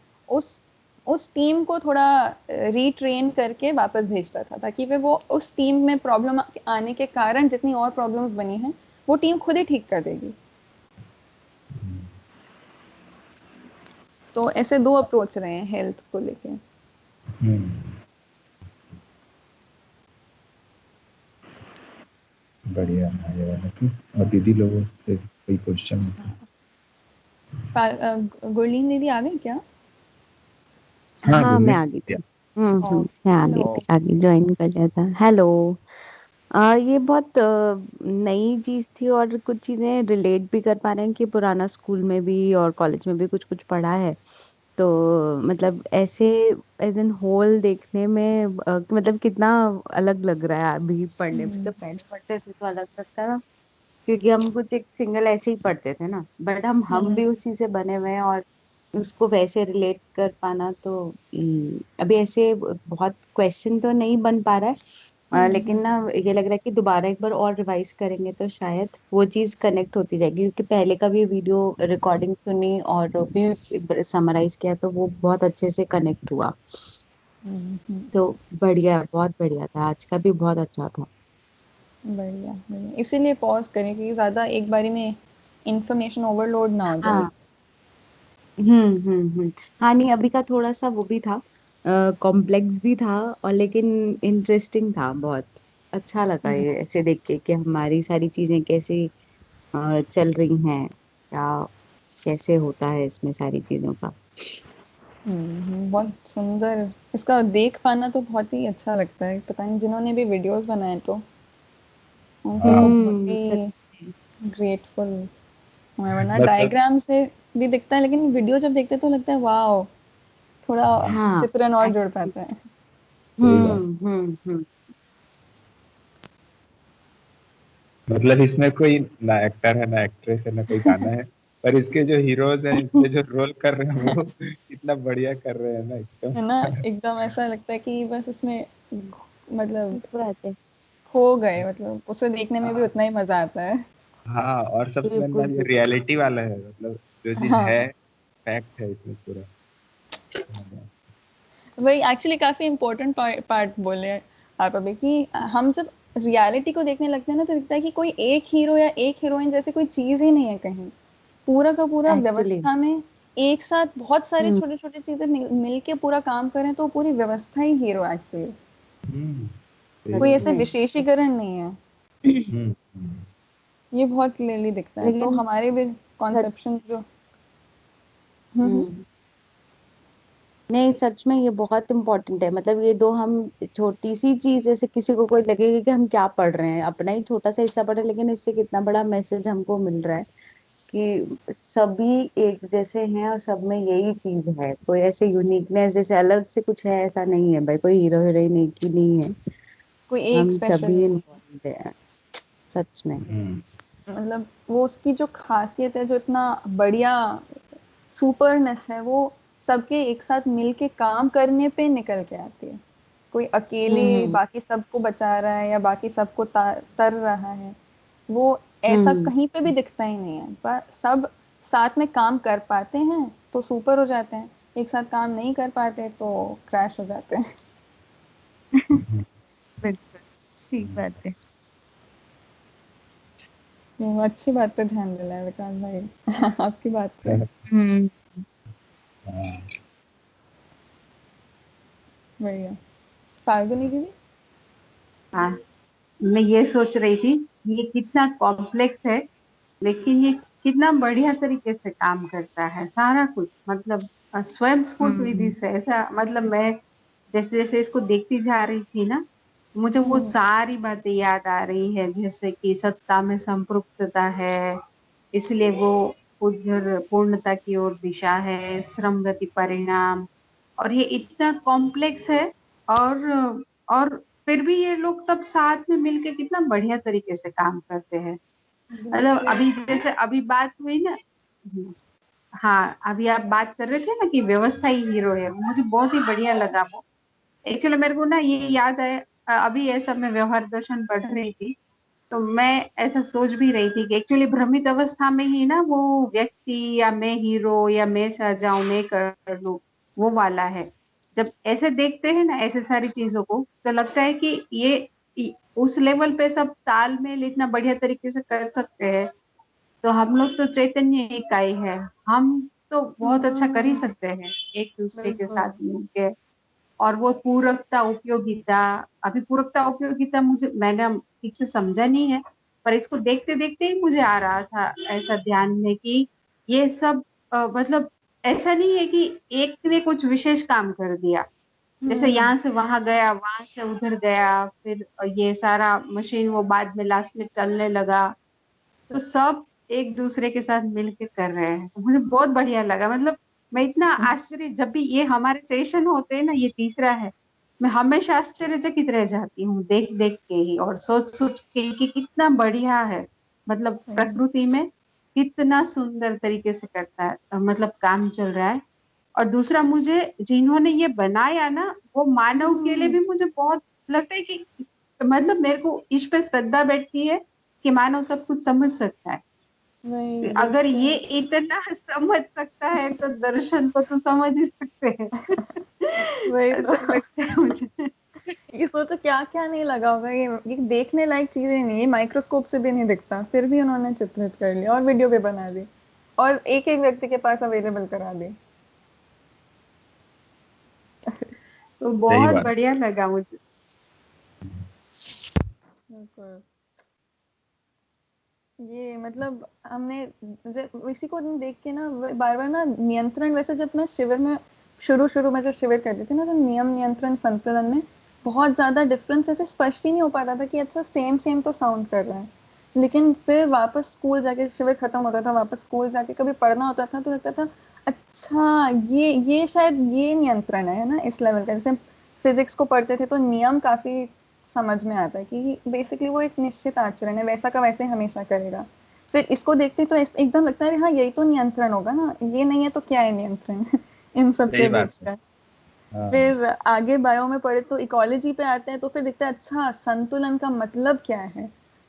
उस टीम को थोड़ा रीट्रेन करके वापस भेजता था ताकि वे वो उस टीम में प्रॉब्लम आने के कारण जितनी और प्रॉब्लम्स बनी हैं वो टीम खुद ही ठीक कर देगी। तो ऐसे दो अप्रोच रहे हैं हेल्थ को लेके। बढ़िया है ये वाला कि। और दीदी लोगों से कोई क्वेश्चन? गुरलीन दीदी आ गई क्या? हाँ हाँ मैं आ गई थी। मैं आ गई हेलो। थी, आगे ज्वाइन कर लिया था। हेलो। ये बहुत नई चीज थी और कुछ चीजें रिलेट भी कर पा रहे हैं कि पुराना स्कूल में भी और कॉलेज में भी कुछ कुछ पढ़ा है। तो मतलब ऐसे एज एन होल देखने में मतलब कितना अलग लग रहा है अभी पढ़ने में। तो पहले पढ़ते थे तो अलग लगता था क्योंकि हम कुछ एक सिंगल ऐसे ही पढ़ते थे ना, बट हम भी उसी से बने हुए हैं और उसको वैसे रिलेट कर पाना तो अभी ऐसे बहुत क्वेश्चन तो नहीं बन पा रहा है। लेकिन ना ये लग रहा है कि दोबारा एक बार और रिवाइज करेंगे तो शायद वो चीज कनेक्ट होती जाएगी, क्योंकि पहले का भी वीडियो रिकॉर्डिंग सुनी और भी एक बार समराइज किया तो वो बहुत अच्छे से कनेक्ट हुआ। तो बढ़िया, बहुत बढ़िया था, आज का भी बहुत अच्छा था। बढ़िया बढ़िया, इसीलिए पॉज करें कि ज्यादा एक बारी में इंफॉर्मेशन ओवरलोड ना हो जाए। हाँ। हाँ नहीं, अभी का थोड़ा सा वो भी था, कॉम्प्लेक्स भी था और लेकिन इंटरेस्टिंग था बहुत। अच्छा लगा ये ऐसे देख के कि हमारी सारी चीजें कैसे चल रही हैं, या कैसे होता है इसमें सारी चीजों का। बहुत सुंदर, इसका देख पाना तो बहुत ही अच्छा लगता है। पता नहीं जिन्होंने भी वीडियोस बनाए तो उनको तो बहुत सच ही में। ग्रेटफुल हूँ। वरना मतलब डायग्राम से भी दिखता है लेकिन वीडियो जब देखते तो लगता है वाओ, थोड़ा हाँ। चित्रण और जुड़ actually, पाता है। सही बात। हम्म। मतलब इसमें कोई ना एक्टर है ना एक्ट्रेस है ना कोई गाना है, पर इसके जो हीरोज हैं, इसमें जो रोल कर रहे हैं वो इतना बढ़िया कर रहे हैं ना है ना, एकदम। एकदम ऐसा लगता है कि बस उसमें मतलब सच बात है। खो गए, मतलब उसे देखने में भी हाँ उतना ही मजा आता है। हाँ, और सबसे मेन बिल्कुल बात ये बिल्कुल। रियलिटी वाला है, मतलब जो चीज हाँ, है फैक्ट है इसमें पूरा। हाँ। वही एक्चुअली काफी इम्पोर्टेंट पार्ट बोले आप अभी कि हम जब रियलिटी को देखने लगते हैं ना तो लगता है कि कोई एक हीरो या एक हीरोइन जैसे कोई चीज ही नहीं है कहीं। पूरा का पूरा एक्चुअली। व्यवस्था में एक साथ बहुत सारी हम्म छोटी छोटी चीजें मिल के पूरा काम करें तो पूरी व्यवस्था ही हीरो एक्चुअली। सही कोई सच बात। ऐसे में। विशेषीकरण नहीं है। हम्म। ये बहुत क्लियरली दिखता है, तो लेकिन हमारे भी सच। कॉन्सेप्शन जो हम्म। हम्म नहीं, सच में ये बहुत इम्पोर्टेंट है। मतलब ये दो हम छोटी सी चीज, जैसे किसी को कोई लगेगा कि हम क्या पढ़ रहे हैं, अपना ही छोटा सा हिस्सा पढ़ रहे हैं, लेकिन इससे कितना बड़ा मैसेज हमको मिल रहा है कि सभी एक जैसे हैं और सब में यही चीज है। कोई ऐसे यूनिकनेस जैसे अलग से कुछ है ऐसा नहीं है भाई, कोई हीरो हीरोइन एक ही नहीं है, कोई एक हम स्पेशल सभी नहीं है। इन्वॉल्व हैं। सच में। मतलब वो उसकी जो खासियत है, जो इतना बढ़िया सुपरनेस है, वो सबके एक साथ मिलके काम करने पे निकल के आती है। कोई अकेले हम्म बाकी सबको बचा रहा है या बाकी सबको तर रहा है, वो ऐसा कहीं पे भी दिखता ही नहीं है। पर सब साथ में काम कर पाते हैं तो सुपर हो जाते हैं, एक साथ काम नहीं कर पाते तो क्रैश हो जाते हैं। बिल्कुल ठीक बात है। तो अच्छी बात पे ध्यान दिला है विकास भाई आपकी बात पे। हम्म। बढ़िया। फाल्गुनी दीदी। हाँ, मैं ये सोच रही थी ये कितना कॉम्प्लेक्स है, लेकिन ये कितना बढ़िया तरीके से काम करता है सारा कुछ, मतलब स्वयं स्फूर्त विधि से ऐसा, मतलब मैं जैसे जैसे इसको देखती जा रही थी ना, मुझे वो सारी बातें याद आ रही है, जैसे कि सत्ता में संपृक्तता है, इसलिए वो उधर पूर्णता की ओर दिशा है, श्रम गति परिणाम, और ये इतना कॉम्प्लेक्स है। और और फिर भी ये लोग सब साथ में मिलके कितना बढ़िया तरीके से काम करते हैं। मतलब अभी जैसे अभी बात हुई ना, हाँ अभी आप बात कर रहे थे ना कि व्यवस्था ही हीरो है, मुझे बहुत ही बढ़िया लगा वो। एक्चुअली मेरे को ना ये याद है, अभी ऐसा मैं व्यवहार दर्शन पढ़ रही थी, तो मैं ऐसा सोच भी रही थी कि एक्चुअली भ्रमित अवस्था में ही ना वो व्यक्ति, या मैं हीरो, या मैं चाह जाऊं, मैं कर लूं, वो वाला है। जब ऐसे देखते हैं ना ऐसे सारी चीजों को, तो लगता है कि उस लेवल पे सब तालमेल इतना बढ़िया तरीके से कर सकते हैं, तो हम लोग तो चैतन्य इकाई है, हम तो बहुत अच्छा कर ही सकते हैं एक दूसरे के बिल्कुल। साथ मिलके। और वो पूरकता उपयोगिता, अभी पूरकता उपयोगिता मुझे मैंने ठीक से समझा नहीं है, पर इसको देखते देखते ही मुझे आ रहा था ऐसा ध्यान में कि ये सब मतलब ऐसा नहीं है कि एक ने कुछ विशेष काम कर दिया, जैसे यहाँ से वहां गया, वहां से उधर गया, फिर ये सारा मशीन वो बाद में लास्ट में चलने लगा, तो सब एक दूसरे के साथ मिलके कर रहे हैं, तो मुझे बहुत बढ़िया लगा। मतलब मैं इतना आश्चर्य, जब भी ये हमारे सेशन होते हैं ना, ये तीसरा है, मैं हमेशा आश्चर्यचकित रह जाती हूँ देख देख के ही, और सोच सोच के कि कितना बढ़िया है, मतलब प्रकृति में कितना सुंदर तरीके से करता है, मतलब काम चल रहा है। और दूसरा, मुझे जिन्होंने ये बनाया ना, वो मानव के लिए भी मुझे बहुत लगता है कि मतलब मेरे को इस पे श्रद्धा बैठती है कि मानव सब कुछ समझ सकता है। नहीं अगर ये बिल्कुल। इतना समझ सकता है तो दर्शन को तो समझ ही सकते हैं वही तो। ऐसा लगता है मुझे। ये सोचो क्या क्या नहीं लगा होगा, ये देखने लायक चीजें नहीं, ये माइक्रोस्कोप से भी नहीं दिखता, फिर भी उन्होंने चित्रित कर लिया और वीडियो पे बना दी और एक एक व्यक्ति के पास अवेलेबल करा दी। तो सही बहुत बात। बढ़िया लगा मुझे। बिल्कुल। ये मतलब हमने इसी को देख के ना बार बार ना नियंत्रण, वैसे जब मैं शिविर में शुरू शुरू में जो शिविर करती थी ना, तो नियम नियंत्रण संतुलन में बहुत ज्यादा डिफरेंस ऐसे स्पष्ट ही नहीं हो पाता था कि अच्छा सेम सेम तो साउंड कर रहा है, लेकिन फिर वापस स्कूल जाके शिविर खत्म होता था, वापस स्कूल जाके कभी पढ़ना होता था तो लगता था अच्छा ये शायद ये नियंत्रण है ना इस लेवल का। जैसे फिजिक्स को पढ़ते थे तो नियम काफी समझ में आता है कि बेसिकली वो एक निश्चित आचरण है, वैसा का वैसे हमेशा करेगा। फिर इसको देखते तो एकदम लगता है हाँ यही तो नियंत्रण होगा ना, ये नहीं है तो क्या है नियंत्रण इन सब सही के बात बीच है। का। हाँ। फिर आगे बायो में पढ़े तो इकोलॉजी पे आते हैं तो फिर दिखता है अच्छा संतुलन का मतलब क्या है,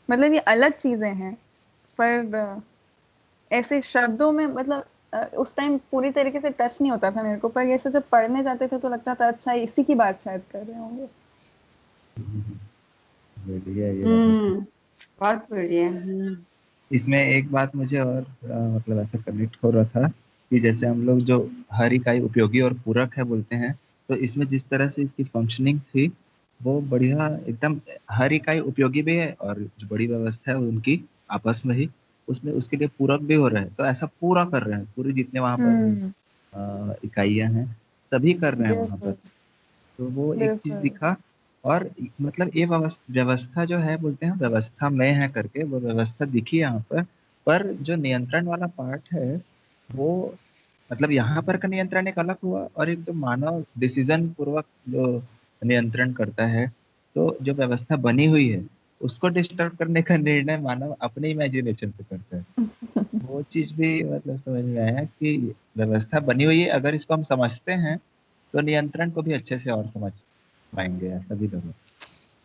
मतलब ये अलग चीजें हैं। पर ऐसे शब्दों में मतलब उस टाइम पूरी तरीके से टच नहीं होता था मेरे को, पर ऐसे जब पढ़ने जाते थे तो लगता था अच्छा इसी की बात शायद कर रहे होंगे। बढ़िया ये वाला। बहुत बढ़िया। इसमें एक बात मुझे और मतलब ऐसा कनेक्ट हो रहा था कि जैसे हम लोग जो हर इकाई उपयोगी और पूरक है बोलते हैं, तो इसमें जिस तरह से इसकी फंक्शनिंग थी वो बढ़िया एकदम। हर इकाई उपयोगी भी है और जो बड़ी व्यवस्था है उनकी आपस में ही उसमें उसके लिए पूरक भी हो रहे हैं, तो ऐसा पूरा कर रहे हैं, पूरी जितने वहां हम्म। पर इकाइयां हैं सभी कर रहे हैं वहां पर। बिल्कुल। तो वो एक चीज बिल्कुल। दिखा। और मतलब ये व्यवस्था जो है बोलते हैं व्यवस्था में है करके, वो व्यवस्था दिखी यहाँ पर जो नियंत्रण वाला पार्ट है वो मतलब यहाँ पर का नियंत्रण एक अलग हुआ, और एक जो मानव डिसीजन पूर्वक जो नियंत्रण करता है, तो जो व्यवस्था बनी हुई है उसको डिस्टर्ब करने का निर्णय मानव अपने इमेजिनेशन से करता है। वो चीज भी मतलब समझ में आया कि व्यवस्था बनी हुई है, अगर इसको हम समझते हैं तो नियंत्रण को भी अच्छे से और समझ पाएंगे सभी लोग।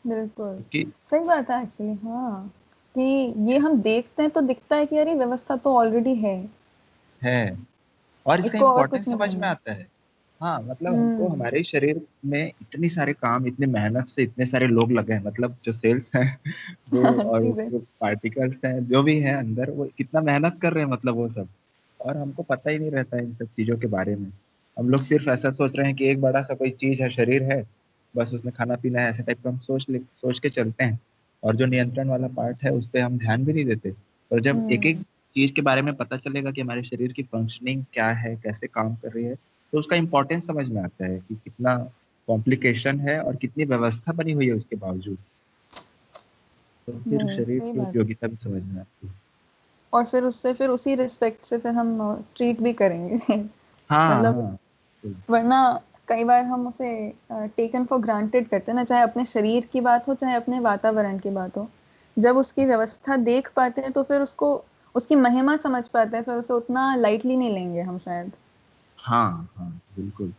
बिल्कुल क्योंकि सही बात है एक्चुअली। हाँ कि ये हम देखते हैं तो दिखता है कि यार ये व्यवस्था तो ऑलरेडी है। और इसका इसको और इम्पोर्टेंस कुछ नहीं समझ में बढ़ाना। आता है। हाँ मतलब हमको हमारे शरीर में इतनी सारे काम, इतनी मेहनत से इतने सारे लोग लगे हैं, मतलब जो सेल्स हैं वो, और चीजें। जो पार्टिकल्स हैं जो भी हैं अंदर, वो कितना मेहनत कर रहे हैं, मतलब वो सब। और हमको पता ही नहीं रहता है इन सब चीजों के बारे में। हम लोग सिर्फ ऐसा सोच रहे हैं कि एक बड़ा सा कोई चीज है, शरीर है, बस उसमें खाना पीना है, ऐसे टाइप का हम सोच के चलते हैं। और जो नियंत्रण वाला पार्ट है उस पर हम ध्यान भी नहीं देते। और जब एक एक हम्म चीज के बारे में पता चलेगा कि हमारे शरीर की फंक्शनिंग क्या है, कैसे काम कर रही है, तो उसका इम्पोर्टेंस समझ में आता है कि कितना कॉम्प्लिकेशन है और कितनी व्यवस्था बनी हुई है उसके बावजूद। तो फिर शरीर सही की बात। उपयोगिता भी समझ में आती है। और फिर उससे फिर उसी रिस्पेक्ट से फिर हम ट्रीट भी करेंगे। हाँ मतलब हाँ बिल्कुल। वरना कई बार हम उसे टेकन फॉर ग्रांटेड करते हैं ना, चाहे अपने शरीर की बात हो चाहे अपने वातावरण की बात हो। जब उसकी व्यवस्था देख पाते हैं तो फिर उसको, उसकी महिमा समझ पाते हैं, फिर उसे उतना लाइटली नहीं लेंगे हम शायद। हाँ हाँ बिल्कुल।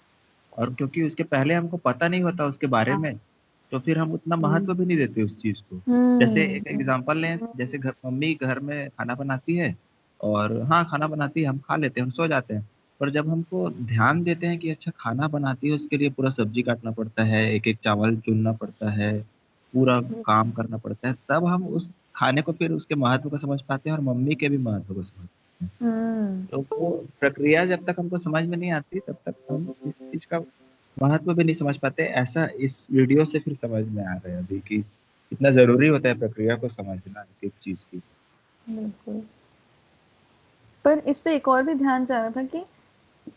और क्योंकि उसके पहले हमको पता नहीं होता उसके बारे हाँ। में, तो फिर हम उतना महत्व हम्म। भी नहीं देते उस चीज को। जैसे एक हम्म एग्जांपल लें, जैसे घर मम्मी घर में खाना बनाती है, और हाँ खाना बनाती है, हम खा लेते हैं, हम सो जाते हैं। पर जब हमको ध्यान देते हैं कि अच्छा खाना बनाती है, उसके लिए पूरा सब्जी काटना पड़ता है, एक एक चावल चुनना पड़ता है, पूरा काम करना पड़ता है, तब हम उस खाने को फिर उसके महत्व को समझ पाते हैं और मम्मी के भी महत्व को समझ पाते हैं। हम्म तो वो प्रक्रिया जब तक हमको समझ में नहीं आती, तब तक हम इस चीज का महत्व भी नहीं समझ पाते। ऐसा इस वीडियो से फिर समझ में आ रहा है अभी कि कितना जरूरी होता है प्रक्रिया को समझना एक एक चीज की। बिल्कुल। पर इससे एक और भी ध्यान जा रहा था कि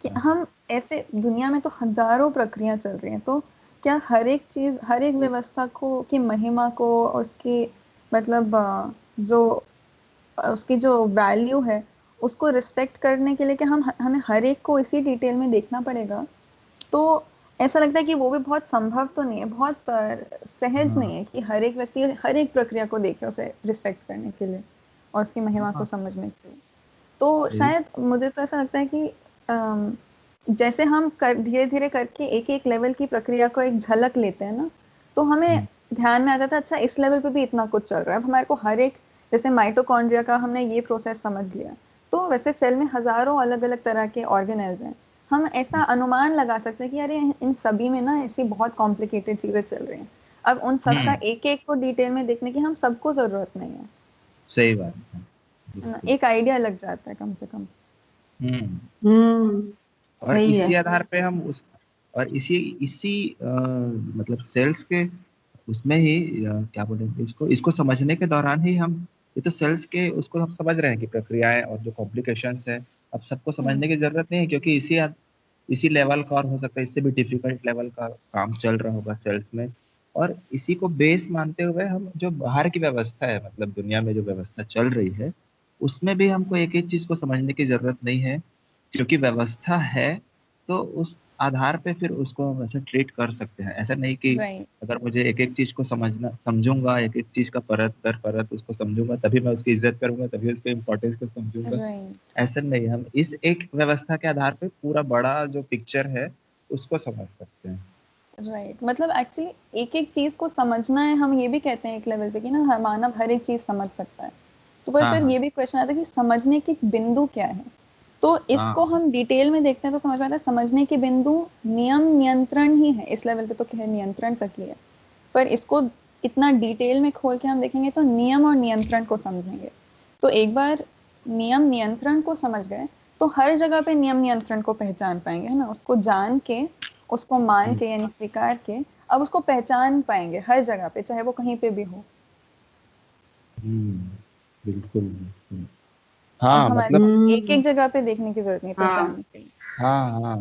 हाँ हम ऐसे दुनिया में तो हजारों प्रक्रिया चल रही हैं, तो क्या हर एक चीज, हर एक व्यवस्था को की महिमा को और उसकी मतलब जो उसकी जो वैल्यू है उसको रिस्पेक्ट करने के लिए कि हम हमें हर एक को इसी डिटेल में देखना पड़ेगा? तो ऐसा लगता है कि वो भी बहुत संभव तो नहीं है, बहुत सहज नहीं हाँ है कि हर एक व्यक्ति हर एक प्रक्रिया को देखे उसे रिस्पेक्ट करने के लिए और उसकी महिमा को हाँ समझने के लिए। तो यही। शायद मुझे तो ऐसा लगता है कि जैसे हम धीरे धीरे करके एक एक लेवल की प्रक्रिया को एक झलक लेते हैं ना, तो हमें हम्म, ध्यान में आ जाता है अच्छा इस लेवल पे भी इतना कुछ चल रहा है। अब हमारे को हर एक, जैसे माइटोकॉन्ड्रिया का हमने ये प्रोसेस समझ लिया, तो वैसे सेल में हजारों अलग अलग तरह के ऑर्गेनेल्स हैं। हम ऐसा अनुमान लगा सकते हैं कि अरे इन सभी में ना ऐसी बहुत कॉम्प्लिकेटेड चीजें चल रही हैं। अब उन सबका हम्म, एक एक को डिटेल में देखने की हम सबको जरूरत नहीं सही बात है है ना, बिल्कुल। एक आइडिया लग जाता है कम से कम। हम्म। हम्म। और सही है। इसी आधार पे हम उस, और इसी इसी मतलब सेल्स के उसमें ही क्या बोलेंगे इसको, इसको समझने के दौरान ही हम, ये तो सेल्स के उसको हम समझ रहे हैं कि प्रक्रियाएं और जो कॉम्प्लिकेशंस है, अब सबको हम्म समझने की जरूरत नहीं है, क्योंकि इसी लेवल का, और हो सकता है इससे भी डिफिकल्ट लेवल का काम चल रहा होगा सेल्स में। और इसी को बेस मानते हुए हम जो बाहर की व्यवस्था है, मतलब दुनिया में जो व्यवस्था चल रही है, उसमें भी हमको एक एक चीज को समझने की जरूरत नहीं है, क्योंकि व्यवस्था है। तो उस आधार पे फिर उसको हम ऐसे ट्रीट कर सकते हैं। ऐसा नहीं कि राइट अगर मुझे एक एक चीज को समझूंगा, एक एक चीज का परत दर परत उसको समझूंगा, तभी मैं उसकी इज्जत करूंगा, तभी उसके इम्पोर्टेंस को समझूंगा। राइट ऐसा नहीं, हम इस एक व्यवस्था के आधार पे पूरा बड़ा जो पिक्चर है उसको समझ सकते हैं। राइट। मतलब एक्चुअली एक एक चीज को समझना है, हम ये भी कहते हैं एक लेवल पे कि ना हर मानव हर एक चीज समझ सकता है। तो पर हाँ फिर हाँ ये भी क्वेश्चन आता है कि समझने की बिंदु क्या है। तो इसको हाँ। हम डिटेल में देखते हैं तो समझ में आता है समझने की बिंदु नियम नियंत्रण ही है। इस लेवल पे तो क्या है, नियंत्रण तक ही है। पर इसको इतना डिटेल में खोल के हम देखेंगे तो नियम और नियंत्रण को समझेंगे। तो एक बार नियम नियंत्रण को समझ गए तो हर जगह पे नियम नियंत्रण को पहचान पाएंगे, है ना, उसको जान के, उसको मान हम्म, के यानी स्वीकार के, अब उसको पहचान पाएंगे हर जगह पे चाहे वो कहीं पे भी हो। हम्म, बिल्कुल बिल्कुल। अब हाँ हमारे मतलब, को एक हम्म। एक जगह पे देखने की जरूरत नहीं हाँ। पहचानने के लिए। हाँ हाँ।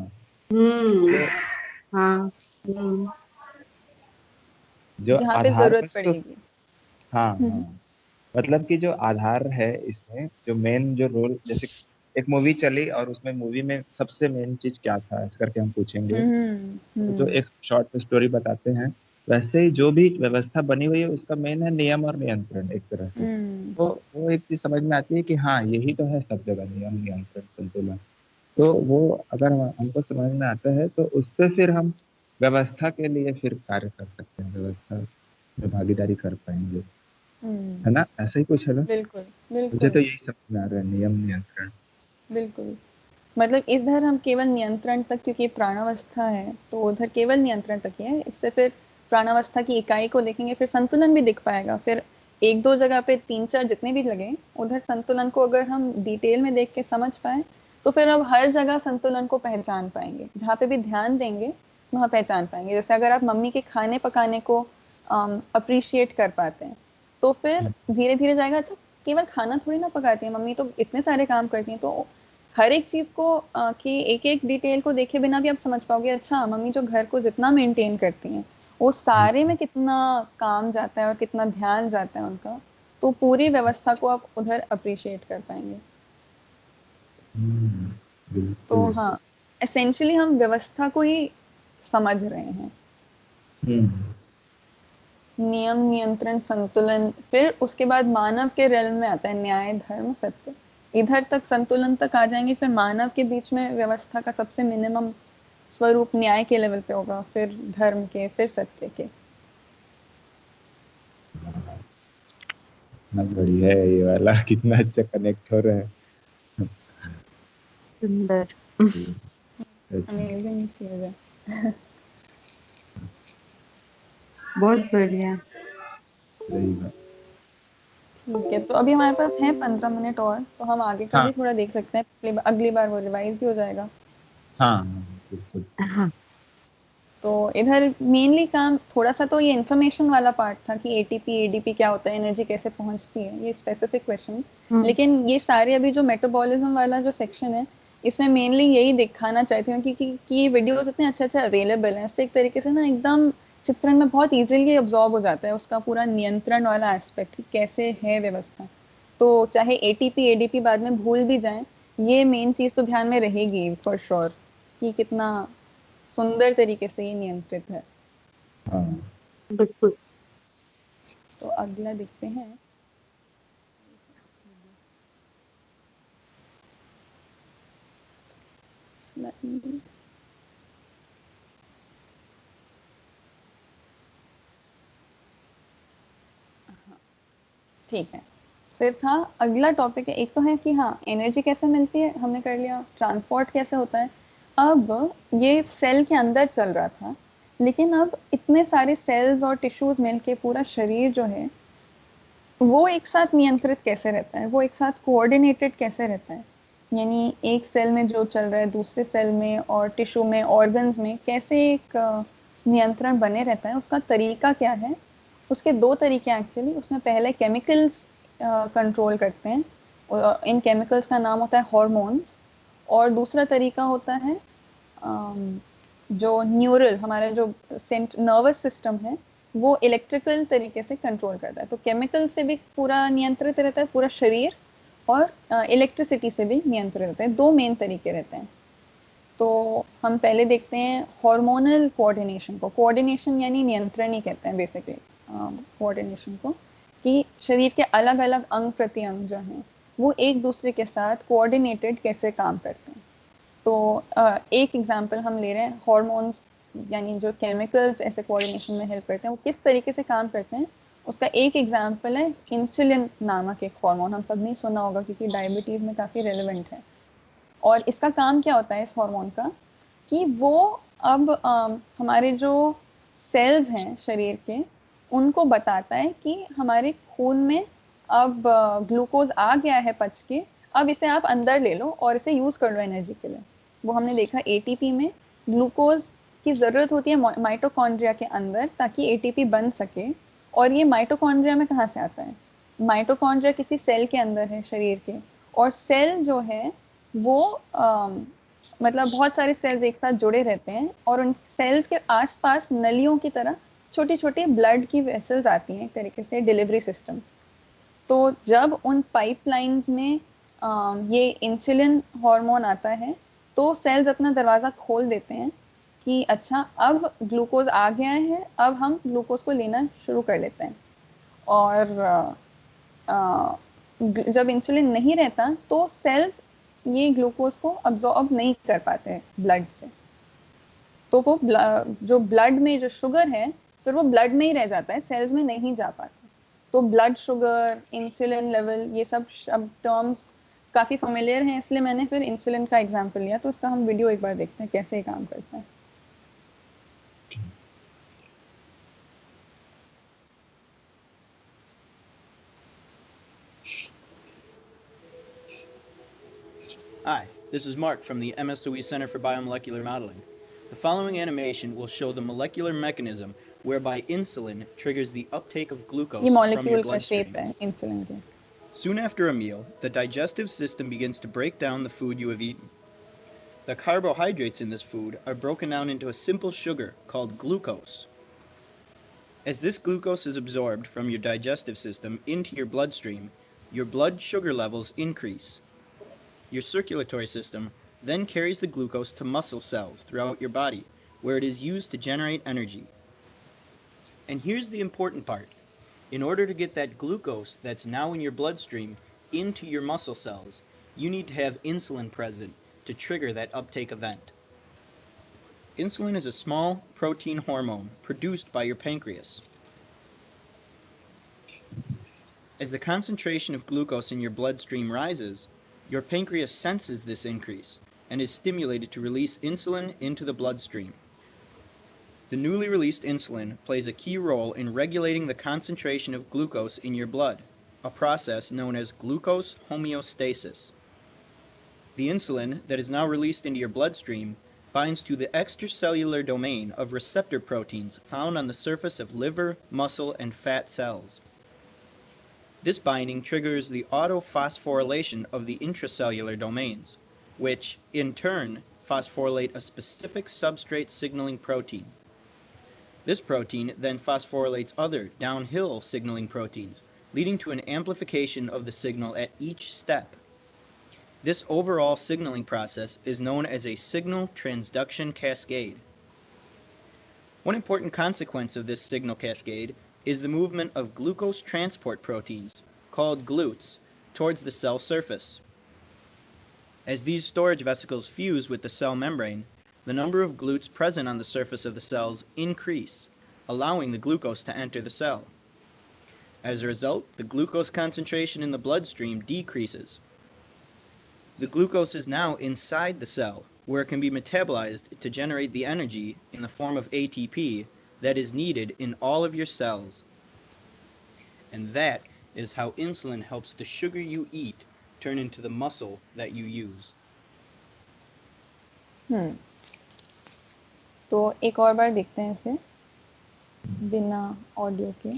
हम्म। तो हाँ। हम्म। जो जहाँ पे आधार जरूरत वस्तु, पड़ेगी। हाँ हम्म हाँ, मतलब कि जो आधार है इसमें, जो मेन जो रोल, जैसे एक मूवी चली और उसमें मूवी में सबसे मेन चीज क्या था ऐसे करके हम पूछेंगे, तो जो हम्म एक शॉर्ट स्टोरी बताते हैं, वैसे ही जो भी व्यवस्था बनी हुई है उसका मेन है नियम और नियंत्रण एक तरह से। हम्म तो वो एक चीज समझ में आती है कि हाँ यही तो है सब जगह, नियम नियंत्रण संतुलन। तो वो अगर हमको समझ में आता है तो उससे फिर हम व्यवस्था के लिए फिर कार्य कर सकते हैं, व्यवस्था में भागीदारी कर पाएंगे। है ना, ऐसा ही कुछ है ना। बिल्कुल मुझे बिल्कुल तो यही समझ में आ रहा है, नियम नियंत्रण। बिल्कुल। मतलब इधर हम केवल नियंत्रण तक, क्योंकि प्राणावस्था है तो उधर केवल नियंत्रण तक ही है। इससे फिर प्राणावस्था की इकाई को देखेंगे, फिर संतुलन भी दिख पाएगा। फिर एक दो जगह पे तीन चार जितने भी लगे, उधर संतुलन को अगर हम डिटेल में देख के समझ पाए तो फिर अब हर जगह संतुलन को पहचान पाएंगे। जहाँ पे भी ध्यान देंगे वहाँ पहचान पाएंगे। जैसे अगर आप मम्मी के खाने पकाने को अप्रिशिएट कर पाते हैं तो फिर धीरे धीरे जाएगा, अच्छा केवल खाना थोड़ी ना पकाती है मम्मी, तो इतने सारे काम करती हैं। तो हर एक चीज को कि एक एक डिटेल को देखे बिना भी आप समझ पाओगे, अच्छा मम्मी जो घर को जितना मेंटेन करती हैं वो सारे में कितना काम जाता है और कितना ध्यान जाता है उनका। तो पूरी व्यवस्था को आप उधर अप्रिशिएट कर पाएंगे। तो बिल्कुल। हाँ, एसेंशियली हम व्यवस्था को ही समझ रहे हैं। हम्म। नियम नियंत्रण संतुलन, फिर उसके बाद मानव के रेल्म में आता है न्याय धर्म सत्य। इधर तक संतुलन तक आ जाएंगे, फिर मानव के बीच में व्यवस्था का सबसे मिनिमम स्वरूप न्याय के लेवल पे होगा, फिर धर्म के, फिर सत्य के। कितना बढ़िया है ये वाला, कितना अच्छा कनेक्ट हो रहा है। सुंदर। अमेजिंग चीज है। बहुत बढ़िया। सही बात। ठीक है, तो अभी हमारे पास है 15 मिनट और, तो हम आगे का भी हाँ थोड़ा देख सकते हैं। पिछली बार अगली बार वो रिवाइज भी हो जाएगा। हाँ बिल्कुल। हाँ। तो इधर मेनली काम थोड़ा सा तो ये इन्फॉर्मेशन वाला पार्ट था कि एटीपी एडीपी क्या होता है, एनर्जी कैसे पहुंचती है, ये स्पेसिफिक क्वेश्चन। हम्म। लेकिन ये सारे अभी जो मेटाबॉलिज्म वाला जो सेक्शन है, इसमें मेनली यही दिखाना चाहती हूँ कि ये वीडियोस इतने अच्छे अच्छे अवेलेबल हैं। इससे एक तरीके से ना एकदम चित्रण में बहुत इजीली अब्जॉर्ब हो जाता है उसका पूरा नियंत्रण वाला एस्पेक्ट, कैसे है व्यवस्था। तो चाहे एटीपी एडीपी बाद में भूल भी जाए, ये मेन चीज़ तो ध्यान में रहेगी फॉर श्योर, कि कितना सुंदर तरीके से ये नियंत्रित है। हाँ। बिल्कुल। तो अगला देखते हैं। ठीक है, फिर था अगला टॉपिक है। एक तो है कि हाँ एनर्जी कैसे मिलती है, हमने कर लिया। ट्रांसपोर्ट कैसे होता है। अब ये सेल के अंदर चल रहा था, लेकिन अब इतने सारे सेल्स और टिश्यूज मिलके पूरा शरीर जो है वो एक साथ नियंत्रित कैसे रहता है, वो एक साथ कोऑर्डिनेटेड कैसे रहता है। यानी एक सेल में जो चल रहा है दूसरे सेल में और टिश्यू में ऑर्गन्स में कैसे एक नियंत्रण बने रहता है, उसका तरीका क्या है। उसके दो तरीके एक्चुअली। उसमें पहले केमिकल्स कंट्रोल करते हैं, इन केमिकल्स का नाम होता है हॉर्मोन्स। और दूसरा तरीका होता है जो न्यूरल, हमारा जो नर्वस सिस्टम है वो इलेक्ट्रिकल तरीके से कंट्रोल करता है। तो केमिकल से भी पूरा नियंत्रित रहता है पूरा शरीर, और इलेक्ट्रिसिटी से भी नियंत्रित रहता है। दो मेन तरीके रहते हैं। तो हम पहले देखते हैं हार्मोनल कोऑर्डिनेशन को। कोऑर्डिनेशन यानी नियंत्रण ही कहते हैं बेसिकली कोऑर्डिनेशन को, कि शरीर के अलग अलग अंग प्रत्यंग जो हैं वो एक दूसरे के साथ कोऑर्डिनेटेड कैसे काम करते हैं। तो एक एग्जांपल हम ले रहे हैं हॉर्मोन्स, यानी जो केमिकल्स ऐसे कोऑर्डिनेशन में हेल्प करते हैं वो किस तरीके से काम करते हैं। उसका एक एग्जांपल है इंसुलिन नामक एक हार्मोन। हम सब ने सुना होगा क्योंकि डायबिटीज में काफ़ी रेलेवेंट है। और इसका काम क्या होता है इस हार्मोन का, कि वो अब हमारे जो सेल्स हैं शरीर के उनको बताता है कि हमारे खून में अब ग्लूकोज आ गया है पच के, अब इसे आप अंदर ले लो और इसे यूज़ कर लो एनर्जी के लिए। वो हमने देखा एटीपी में ग्लूकोज की ज़रूरत होती है माइटोकॉन्ड्रिया के अंदर ताकि एटीपी बन सके। और ये माइटोकॉन्ड्रिया में कहाँ से आता है, माइटोकॉन्ड्रिया किसी सेल के अंदर है शरीर के। और सेल जो है वो मतलब बहुत सारे सेल्स एक साथ जुड़े रहते हैं, और उन सेल्स के आसपास नलियों की तरह छोटी छोटी ब्लड की वेसल्स आती हैं, एक तरीके से डिलीवरी सिस्टम। तो जब उन पाइपलाइंस में ये इंसुलिन हार्मोन आता है तो सेल्स अपना दरवाज़ा खोल देते हैं कि अच्छा अब ग्लूकोज आ गया है, अब हम ग्लूकोज को लेना शुरू कर लेते हैं। और जब इंसुलिन नहीं रहता तो सेल्स ये ग्लूकोज को अब्जॉर्ब नहीं कर पाते ब्लड से। तो वो जो ब्लड में जो शुगर है फिर वो ब्लड में ही रह जाता है, सेल्स में नहीं जा पाता। तो ब्लड शुगर, इंसुलिन लेवल, ये सब टर्म्स काफ़ी फेमिलियर हैं, इसलिए मैंने फिर इंसुलिन का एग्जांपल लिया। तो उसका हम वीडियो एक बार देखते हैं कैसे ये काम करता है। Hi, this is Mark from the MSOE Center for Biomolecular Modeling. The following animation will show the molecular mechanism whereby insulin triggers the uptake of ये glucose from your मॉलिक्यूल का bloodstream. शेप है इंसुलिन के। Soon after a meal, the digestive system begins to break down the food you have eaten. The carbohydrates in this food are broken down into a simple sugar called glucose. As this glucose is absorbed from your digestive system into your bloodstream, your blood sugar levels increase. Your circulatory system then carries the glucose to muscle cells throughout your body, where it is used to generate energy. And here's the important part. In order to get that glucose that's now in your bloodstream into your muscle cells, you need to have insulin present to trigger that uptake event. Insulin is a small protein hormone produced by your pancreas. As the concentration of glucose in your bloodstream rises, your pancreas senses this increase and is stimulated to release insulin into the bloodstream. The newly released insulin plays a key role in regulating the concentration of glucose in your blood, a process known as glucose homeostasis. The insulin that is now released into your bloodstream binds to the extracellular domain of receptor proteins found on the surface of liver, muscle, and fat cells. This binding triggers the autophosphorylation of the intracellular domains, which, in turn, phosphorylate a specific substrate signaling protein. This protein then phosphorylates other downhill signaling proteins, leading to an amplification of the signal at each step. This overall signaling process is known as a signal transduction cascade. One important consequence of this signal cascade is the movement of glucose transport proteins, called GLUTs, towards the cell surface. As these storage vesicles fuse with the cell membrane, the number of GLUTs present on the surface of the cells increase, allowing the glucose to enter the cell. As a result, the glucose concentration in the bloodstream decreases. The glucose is now inside the cell, where it can be metabolized to generate the energy in the form of ATP that is needed in all of your cells. And that is how insulin helps the sugar you eat turn into the muscle that you use. तो एक और बार देखते हैं इसे बिना ऑडियो के।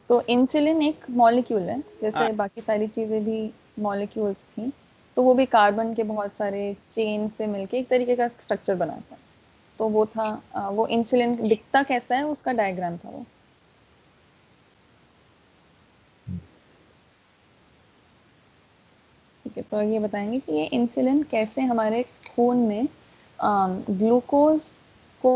तो इंसुलिन एक मॉलिक्यूल है, जैसे बाकी सारी चीज़ें भी मॉलिक्यूल्स थी, तो वो भी कार्बन के बहुत सारे चेन से मिलके एक तरीके का स्ट्रक्चर बनाता है। तो वो था वो इंसुलिन दिखता कैसा है, उसका डायग्राम था वो। ठीक है, तो ये बताएंगे कि ये इंसुलिन कैसे हमारे खून में ग्लूकोज को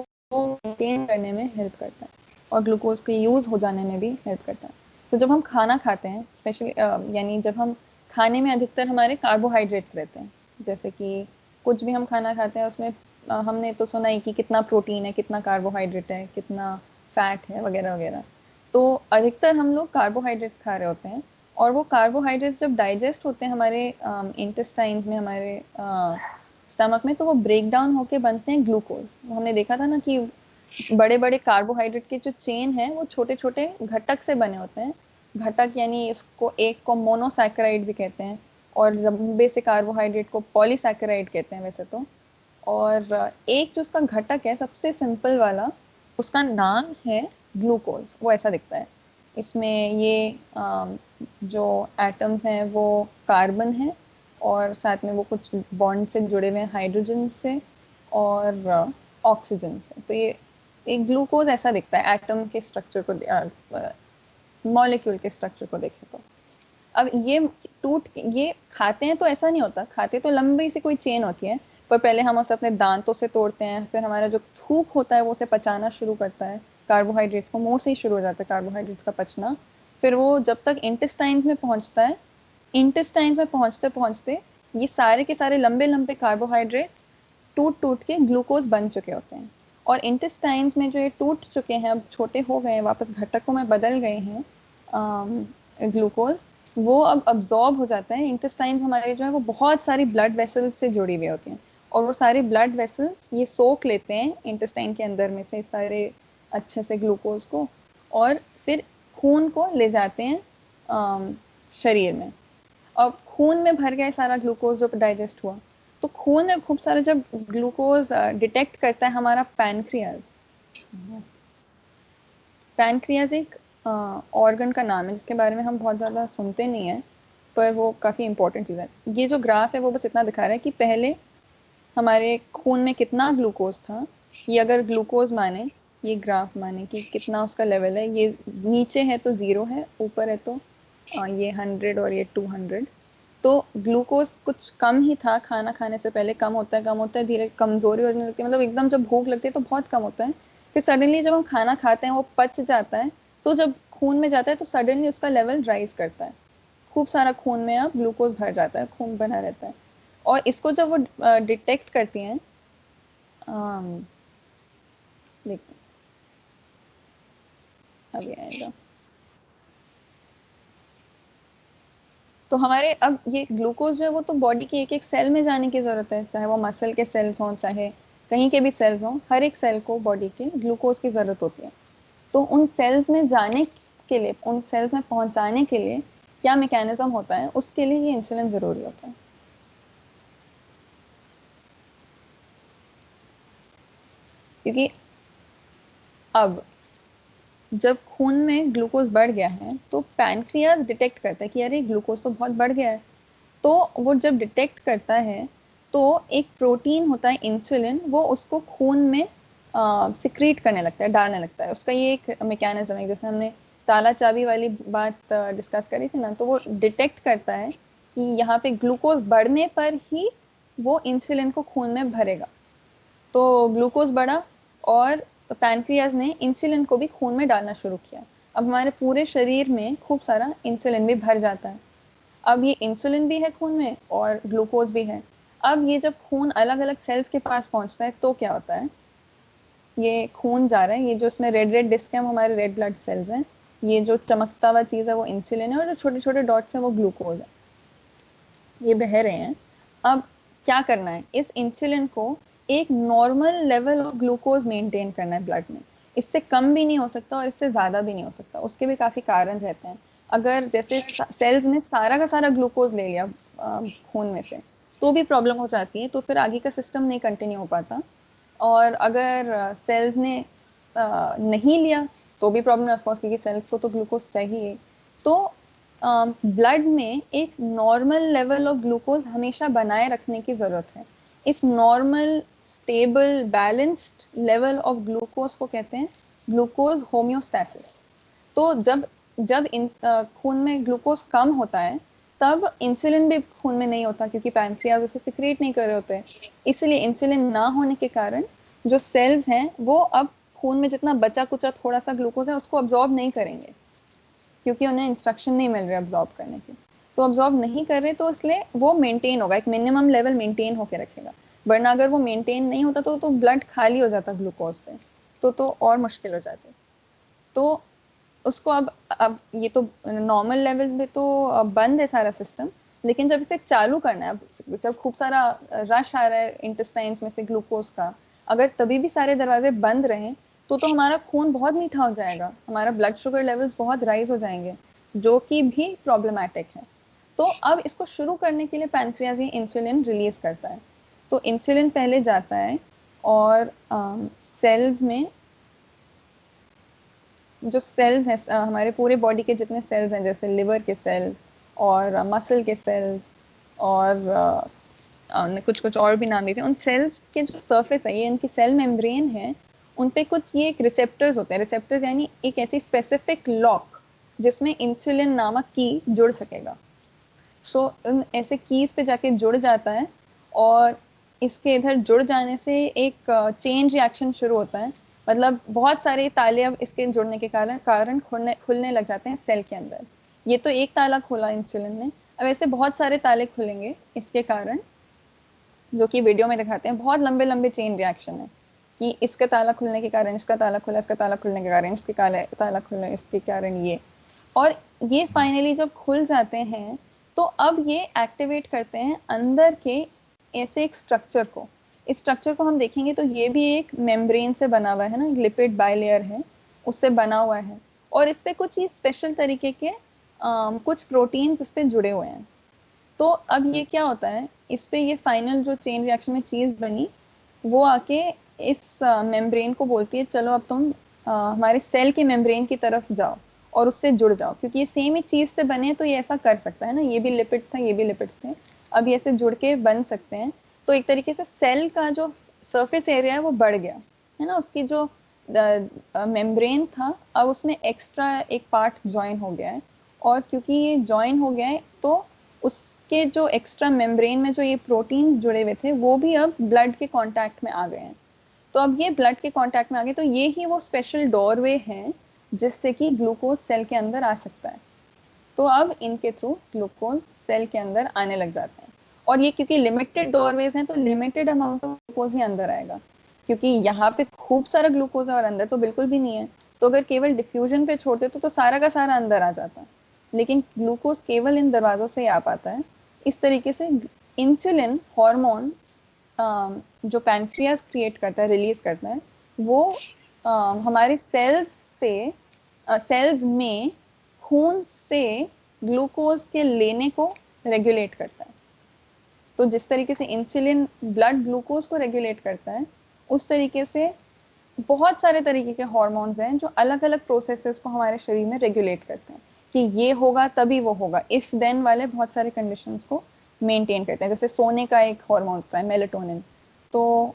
मेंटेन करने में हेल्प करता है और ग्लूकोज के यूज़ हो जाने में भी हेल्प करता है। तो जब हम खाना खाते हैं, स्पेशली यानी जब हम खाने में अधिकतर हमारे कार्बोहाइड्रेट्स रहते हैं, जैसे कि कुछ भी हम खाना खाते हैं उसमें हमने तो सुना ही कि कितना प्रोटीन है, कितना कार्बोहाइड्रेट है, कितना फैट है, वगैरह वगैरह। तो अधिकतर हम लोग कार्बोहाइड्रेट्स खा रहे होते हैं और वो कार्बोहाइड्रेट्स जब डाइजेस्ट होते हैं हमारे इंटेस्टाइन्स में, हमारे स्टमक में, तो वो ब्रेक डाउन होके बनते हैं ग्लूकोज। हमने देखा था ना कि बड़े बड़े कार्बोहाइड्रेट के जो चेन है वो छोटे छोटे घटक से बने होते हैं। घटक यानी इसको एक को मोनोसैकेराइड भी कहते हैं और लंबे से कार्बोहाइड्रेट को पॉलीसैकेराइड कहते हैं वैसे तो। और एक जो उसका घटक है सबसे सिंपल वाला, उसका नाम है ग्लूकोज। वो ऐसा दिखता है। इसमें ये जो एटम्स हैं वो कार्बन है और साथ में वो कुछ बॉन्ड से जुड़े हुए हैं हाइड्रोजन से और ऑक्सीजन से। तो ये एक ग्लूकोज ऐसा दिखता है एटम के स्ट्रक्चर को, मॉलिक्यूल के स्ट्रक्चर को देखें तो। अब ये खाते हैं तो ऐसा नहीं होता, खाते तो लंबी सी कोई चेन होती है, पर पहले हम उसे अपने दांतों से तोड़ते हैं, फिर हमारा जो थूक होता है वो उसे पचाना शुरू करता है। कार्बोहाइड्रेट्स को मुंह से ही शुरू हो जाता है कार्बोहाइड्रेट्स का पचना। फिर वो जब तक इंटेस्टाइन्स में पहुंचता है, इंटेस्टाइन्स में पहुंचते पहुंचते ये सारे के सारे लंबे लंबे कार्बोहाइड्रेट्स टूट टूट के ग्लूकोज बन चुके होते हैं और इंटेस्टाइन्स में जो ये टूट चुके हैं, अब छोटे हो गए हैं, वापस घटकों में बदल गए हैं ग्लूकोज, वो अब अब्जॉर्ब हो जाता है। इंटेस्टाइन्स हमारे जो है वो बहुत सारी ब्लड वेसल्स से जुड़ी हुई होती हैं, और वो सारे ब्लड वेसल्स ये सोख लेते हैं इंटेस्टाइन के अंदर में से सारे अच्छे से ग्लूकोज को, और फिर खून को ले जाते हैं शरीर में। अब खून में भर गया सारा ग्लूकोज जो डाइजेस्ट हुआ, तो खून में खूब सारा जब ग्लूकोज डिटेक्ट करता है हमारा पैनक्रियाज। पैनक्रियाज एक ऑर्गन का नाम है जिसके बारे में हम बहुत ज़्यादा सुनते नहीं हैं, पर वो काफ़ी इंपॉर्टेंट चीज़ है। ये जो ग्राफ है वो बस इतना दिखा रहा है कि पहले हमारे खून में कितना ग्लूकोज था। ये अगर ग्लूकोज माने, ये ग्राफ माने कि कितना उसका लेवल है, ये नीचे है तो 0 है, ऊपर है तो ये 100 और ये 200। तो ग्लूकोज कुछ कम ही था, खाना खाने से पहले कम होता है, धीरे कमज़ोरी होने लगती है, मतलब एकदम जब भूख लगती है तो बहुत कम होता है, फिर सडनली जब हम खाना खाते हैं वो पच जाता है, तो जब खून में जाता है तो सडनली उसका लेवल राइज करता है, खूब सारा खून में अब ग्लूकोज भर जाता है, खून बना रहता है। और इसको जब वो डिटेक्ट करती हैं, देखिए अभी आएगा, तो हमारे अब ये ग्लूकोज जो है वो तो बॉडी के एक एक सेल में जाने की ज़रूरत है, चाहे वो मसल के सेल्स हों चाहे कहीं के भी सेल्स हों, हर एक सेल को बॉडी के ग्लूकोज की ज़रूरत होती है। तो उन सेल्स में जाने के लिए, उन सेल्स में पहुंचाने के लिए क्या मैकेनिज्म होता है, उसके लिए ये इंसुलिन ज़रूरी होता है। क्योंकि अब जब खून में ग्लूकोज बढ़ गया है तो पैनक्रियाज डिटेक्ट करता है कि अरे ग्लूकोज तो बहुत बढ़ गया है, तो वो जब डिटेक्ट करता है तो एक प्रोटीन होता है इंसुलिन, वो उसको खून में सिक्रीट करने लगता है, डालने लगता है। उसका ये एक मैकेनिज्म है, जैसे हमने ताला चाबी वाली बात डिस्कस करी थी ना, तो वो डिटेक्ट करता है कि यहाँ पे ग्लूकोज बढ़ने पर ही वो इंसुलिन को खून में भरेगा। तो ग्लूकोज बढ़ा और पैनक्रियाज ने इंसुलिन को भी खून में डालना शुरू किया। अब हमारे पूरे शरीर में खूब सारा इंसुलिन भी भर जाता है। अब ये इंसुलिन भी है खून में और ग्लूकोज भी है। अब ये जब खून अलग अलग सेल्स के पास पहुंचता है तो क्या होता है, ये खून जा रहा है, ये जो इसमें रेड रेड डिस्क है वो हमारे रेड ब्लड सेल्स हैं, ये जो चमकता हुआ चीज़ है वो इंसुलिन है, और जो छोटे छोटे डॉट्स हैं वो ग्लूकोज है, ये बह रहे हैं। अब क्या करना है, इस इंसुलिन को एक normal level of glucose maintain करना है ब्लड में। इससे कम भी नहीं हो सकता और इससे ज़्यादा भी नहीं हो सकता, उसके भी काफ़ी कारण रहते हैं। अगर जैसे सेल्स ने सारा का सारा ग्लूकोज ले लिया खून में से तो भी प्रॉब्लम हो जाती है, तो फिर आगे का सिस्टम नहीं कंटिन्यू हो पाता। और अगर सेल्स ने नहीं लिया तो भी प्रॉब्लम है ऑफकोर्स, क्योंकि सेल्स को तो ग्लूकोज चाहिए। तो ब्लड में एक नॉर्मल लेवल ऑफ ग्लूकोज हमेशा बनाए रखने की ज़रूरत है। इस normal stable balanced level of glucose को कहते हैं ग्लूकोज होम्योस्टैसिस। तो जब जब खून में ग्लूकोज कम होता है तब इंसुलिन भी खून में नहीं होता, क्योंकि पैनक्रियाज उसे सिक्रेट नहीं कर रहे होते। इसलिए इंसुलिन ना होने के कारण जो सेल्स हैं वो अब खून में जितना बचा कुचा थोड़ा सा ग्लूकोज है उसको अब्जॉर्ब नहीं करेंगे, क्योंकि उन्हें इंस्ट्रक्शन नहीं मिल रहे अब्जॉर्ब करने की। तो अब्जॉर्ब नहीं कर रहे तो इसलिए वो मेंटेन होगा, एक मिनिमम लेवल मेंटेन होकर रखेगा। वरना अगर वो मेंटेन नहीं होता तो ब्लड खाली हो जाता ग्लूकोज से, तो और मुश्किल हो जाती। तो उसको अब ये तो नॉर्मल लेवल पे तो बंद है सारा सिस्टम, लेकिन जब इसे चालू करना है, अब जब खूब सारा रश आ रहा है इंटेस्टाइन्स में से ग्लूकोज का, अगर तभी भी सारे दरवाजे बंद रहें तो हमारा खून बहुत मीठा हो जाएगा, हमारा ब्लड शुगर लेवल्स बहुत राइज हो जाएंगे, जो कि भी प्रॉब्लमैटिक है। तो अब इसको शुरू करने के लिए पैनक्रियाज ये इंसुलिन रिलीज करता है। तो इंसुलिन पहले जाता है और सेल्स में, जो सेल्स हैं हमारे पूरे बॉडी के जितने सेल्स हैं, जैसे लिवर के सेल्स और मसल के सेल्स और कुछ कुछ और भी नाम देते हैं, उन सेल्स के जो सरफेस है, ये इनकी सेल मेम्ब्रेन है, उन पे कुछ ये एक रिसेप्टर्स होते हैं। रिसेप्टर्स यानी एक ऐसी स्पेसिफिक लॉक जिसमें इंसुलिन नामक की जुड़ सकेगा। सो उन ऐसे कीज पे जाके जुड़ जाता है और इसके इधर जुड़ जाने से एक चेन रिएक्शन शुरू होता है। मतलब बहुत सारे ताले अब इसके जुड़ने के कारण खुलने लग जाते हैं सेल के अंदर। ये तो एक ताला खोला इंसुलिन ने, अब ऐसे बहुत सारे ताले खुलेंगे इसके कारण, जो कि वीडियो में दिखाते हैं, बहुत लंबे लंबे चेन रिएक्शन है। कि इसका ताला खुलने के कारण इसका ताला खुला, इसका ताला खुलने के कारण इसके ताला खुला, इसके कारण ये, और ये फाइनली जब खुल जाते हैं तो अब ये एक्टिवेट करते हैं अंदर के ऐसे एक स्ट्रक्चर को। इस स्ट्रक्चर को हम देखेंगे तो ये भी एक मेम्ब्रेन से बना हुआ है ना, लिपिड बाइलेयर है, उससे बना हुआ है, और इस पे कुछ ही स्पेशल तरीके के कुछ प्रोटीन्स इस पे जुड़े हुए हैं। तो अब ये क्या होता है, इस पे ये फाइनल जो चेन रिएक्शन में चीज़ बनी वो आके इस मेम्ब्रेन को बोलती है चलो अब तुम हमारे सेल के मेम्ब्रेन की तरफ जाओ और उससे जुड़ जाओ, क्योंकि ये सेम ही चीज़ से बने तो ये ऐसा कर सकता है ना, ये भी लिपिड्स थे, ये भी लिपिड्स थे, अब ये ऐसे जुड़ के बन सकते हैं। तो एक तरीके से सेल का जो सरफेस एरिया है वो बढ़ गया है ना, उसकी जो मेम्ब्रेन था अब उसमें एक्स्ट्रा एक पार्ट ज्वाइन हो गया है, और क्योंकि ये ज्वाइन हो गया है तो उसके जो एक्स्ट्रा मेम्ब्रेन में जो ये प्रोटीन्स जुड़े हुए थे वो भी अब ब्लड के कांटेक्ट में आ गए हैं। तो अब ये ब्लड के कांटेक्ट में आ गए तो ये ही वो स्पेशल डोरवे है जिससे कि ग्लूकोज सेल के अंदर आ सकता है। तो अब इनके थ्रू ग्लूकोज सेल के अंदर आने लग जाते हैं, और ये क्योंकि लिमिटेड डोरवेज हैं तो लिमिटेड अमाउंट ऑफ ग्लूकोज ही अंदर आएगा, क्योंकि यहाँ पे खूब सारा ग्लूकोज है और अंदर तो बिल्कुल भी नहीं है। तो अगर केवल डिफ्यूजन पे छोड़ते तो सारा का सारा अंदर आ जाता, लेकिन ग्लूकोज केवल इन दरवाजों से ही आ पाता है। इस तरीके से इंसुलिन हार्मोन जो पैंक्रियाज क्रिएट करता है, रिलीज करता है, वो हमारे सेल्स में खून से ग्लूकोज के लेने को रेगुलेट करता है। तो जिस तरीके से इंसुलिन ब्लड ग्लूकोज को रेगुलेट करता है, उस तरीके से बहुत सारे तरीके के हार्मोन्स हैं जो अलग अलग प्रोसेसेस को हमारे शरीर में रेगुलेट करते हैं कि ये होगा तभी वो होगा, इफ देन वाले बहुत सारे कंडीशंस को मेंटेन करते हैं। जैसे सोने का एक हार्मोन होता है मेलेटोनिन, तो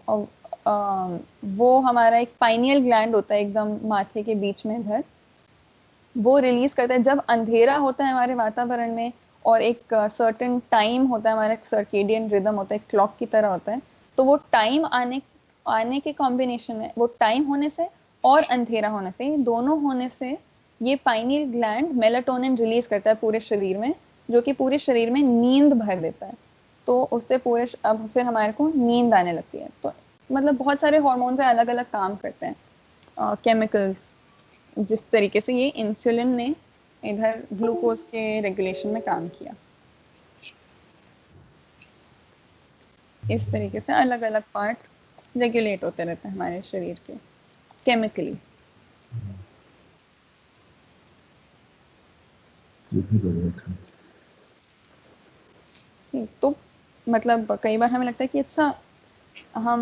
वो हमारा एक पाइनियल ग्लैंड होता है एकदम माथे के बीच में इधर, वो रिलीज करता है जब अंधेरा होता है हमारे वातावरण में, और एक सर्टेन टाइम होता है, हमारा सर्केडियन रिदम होता है, क्लॉक की तरह होता है। तो वो टाइम आने के कॉम्बिनेशन में, वो टाइम होने से और अंधेरा होने से, दोनों होने से ये पाइनियल ग्लैंड मेलाटोनिन रिलीज करता है पूरे शरीर में, जो कि पूरे शरीर में नींद भर देता है। तो उससे पूरे अब फिर हमारे को नींद आने लगती है। तो मतलब बहुत सारे हार्मोन्स अलग अलग काम करते हैं, केमिकल्स, जिस तरीके से ये इंसुलिन ने इधर ग्लूकोज के रेगुलेशन में काम किया। इस तरीके से अलग अलग पार्ट रेगुलेट होते रहते हैं हमारे शरीर के केमिकली। ठीक, तो मतलब कई बार हमें लगता है कि अच्छा हम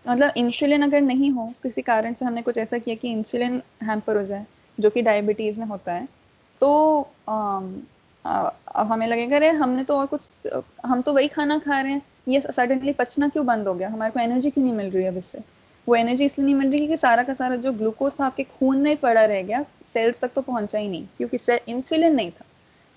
मतलब इंसुलिन अगर नहीं हो, किसी कारण से हमने कुछ ऐसा किया कि इंसुलिन हैम्पर हो जाए, जो कि डायबिटीज़ में होता है, तो अब हमें लगेगा अरे हमने तो और कुछ, हम तो वही खाना खा रहे हैं, ये सडनली पचना क्यों बंद हो गया, हमारे को एनर्जी क्यों नहीं मिल रही है अब इससे। वो एनर्जी इसलिए नहीं मिल रही कि सारा का सारा जो ग्लूकोज था आपके खून में पड़ा रह गया, सेल्स तक तो पहुंचा ही नहीं, क्योंकि इंसुलिन नहीं था।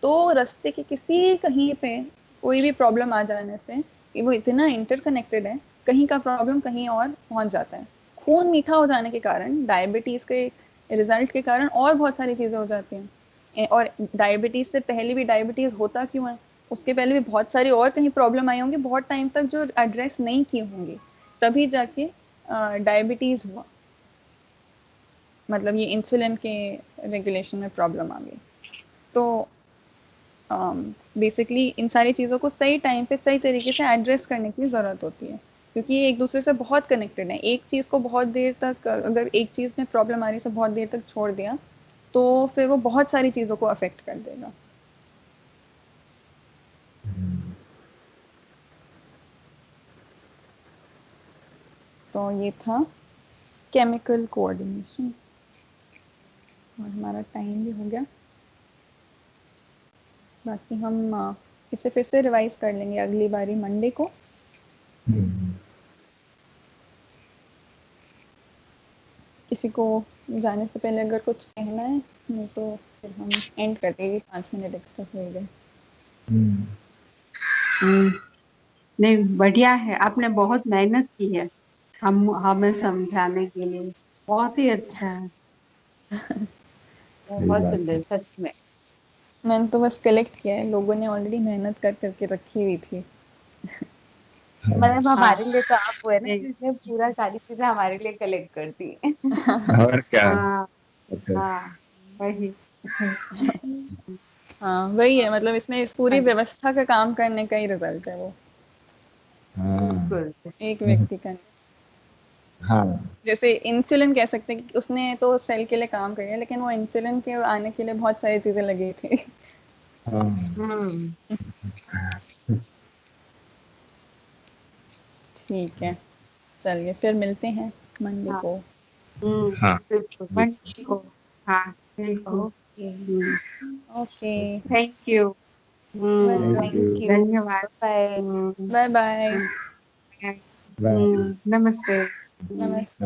तो रास्ते के किसी कहीं पे कोई भी प्रॉब्लम आ जाने से, वो इतना इंटरकनेक्टेड है, कहीं का प्रॉब्लम कहीं और पहुंच जाता है। खून मीठा हो जाने के कारण, डायबिटीज़ के रिजल्ट के कारण और बहुत सारी चीज़ें हो जाती हैं। और डायबिटीज़ से पहले भी डायबिटीज़ होता क्यों है, उसके पहले भी बहुत सारी और कहीं प्रॉब्लम आई होंगी बहुत टाइम तक जो एड्रेस नहीं की होंगी, तभी जाके डायबिटीज़ हुआ, मतलब ये इंसुलिन के रेगुलेशन में प्रॉब्लम आ गई। तो बेसिकली इन सारी चीज़ों को सही टाइम पे सही तरीके से एड्रेस करने की ज़रूरत होती है, क्योंकि ये एक दूसरे से बहुत कनेक्टेड है। एक चीज़ को बहुत देर तक, अगर एक चीज़ में प्रॉब्लम आ रही है तो बहुत देर तक छोड़ दिया तो फिर वो बहुत सारी चीज़ों को अफेक्ट कर देगा। तो ये था केमिकल कोऑर्डिनेशन, और हमारा टाइम भी हो गया। बाकी हम इसे फिर से रिवाइज कर लेंगे अगली बारी मंडे को। किसी को जाने से पहले अगर कुछ कहना है, नहीं तो फिर हम एंड कर देंगे, 5 मिनट एक्स्ट्रा हो गए। नहीं, बढ़िया है, आपने बहुत मेहनत की है हमें समझाने के लिए, बहुत ही अच्छा है, बहुत सुंदर सच में। मैंने तो बस कलेक्ट किया है, लोगों ने ऑलरेडी मेहनत कर करके रखी हुई थी। मतलब हाँ हमारे लिए तो आप हुए ना नहीं, जिसने पूरा सारी चीजें हमारे लिए कलेक्ट कर दी। और क्या। हाँ अच्छा। हाँ वही। हाँ वही है, मतलब इसमें इस पूरी व्यवस्था का काम करने का ही रिजल्ट है वो, हाँ। बिल्कुल। एक व्यक्ति का नहीं। हाँ। जैसे इंसुलिन कह सकते हैं कि उसने तो सेल के लिए काम किया, लेकिन वो इंसुलिन के आने के लिए बहुत सारी चीजें लगी थी। हाँ। हम्म ठीक है, चलिए फिर मिलते हैं मंडे हाँ को। हाँ। बिल्कुल। मंडे को। हाँ बिल्कुल। Okay. Okay, thank you. Welcome, thank you. Thank you. धन्यवाद। बाय। हम्म, बाय बाय, बाय। नमस्ते। नमस्ते। नमस्ते।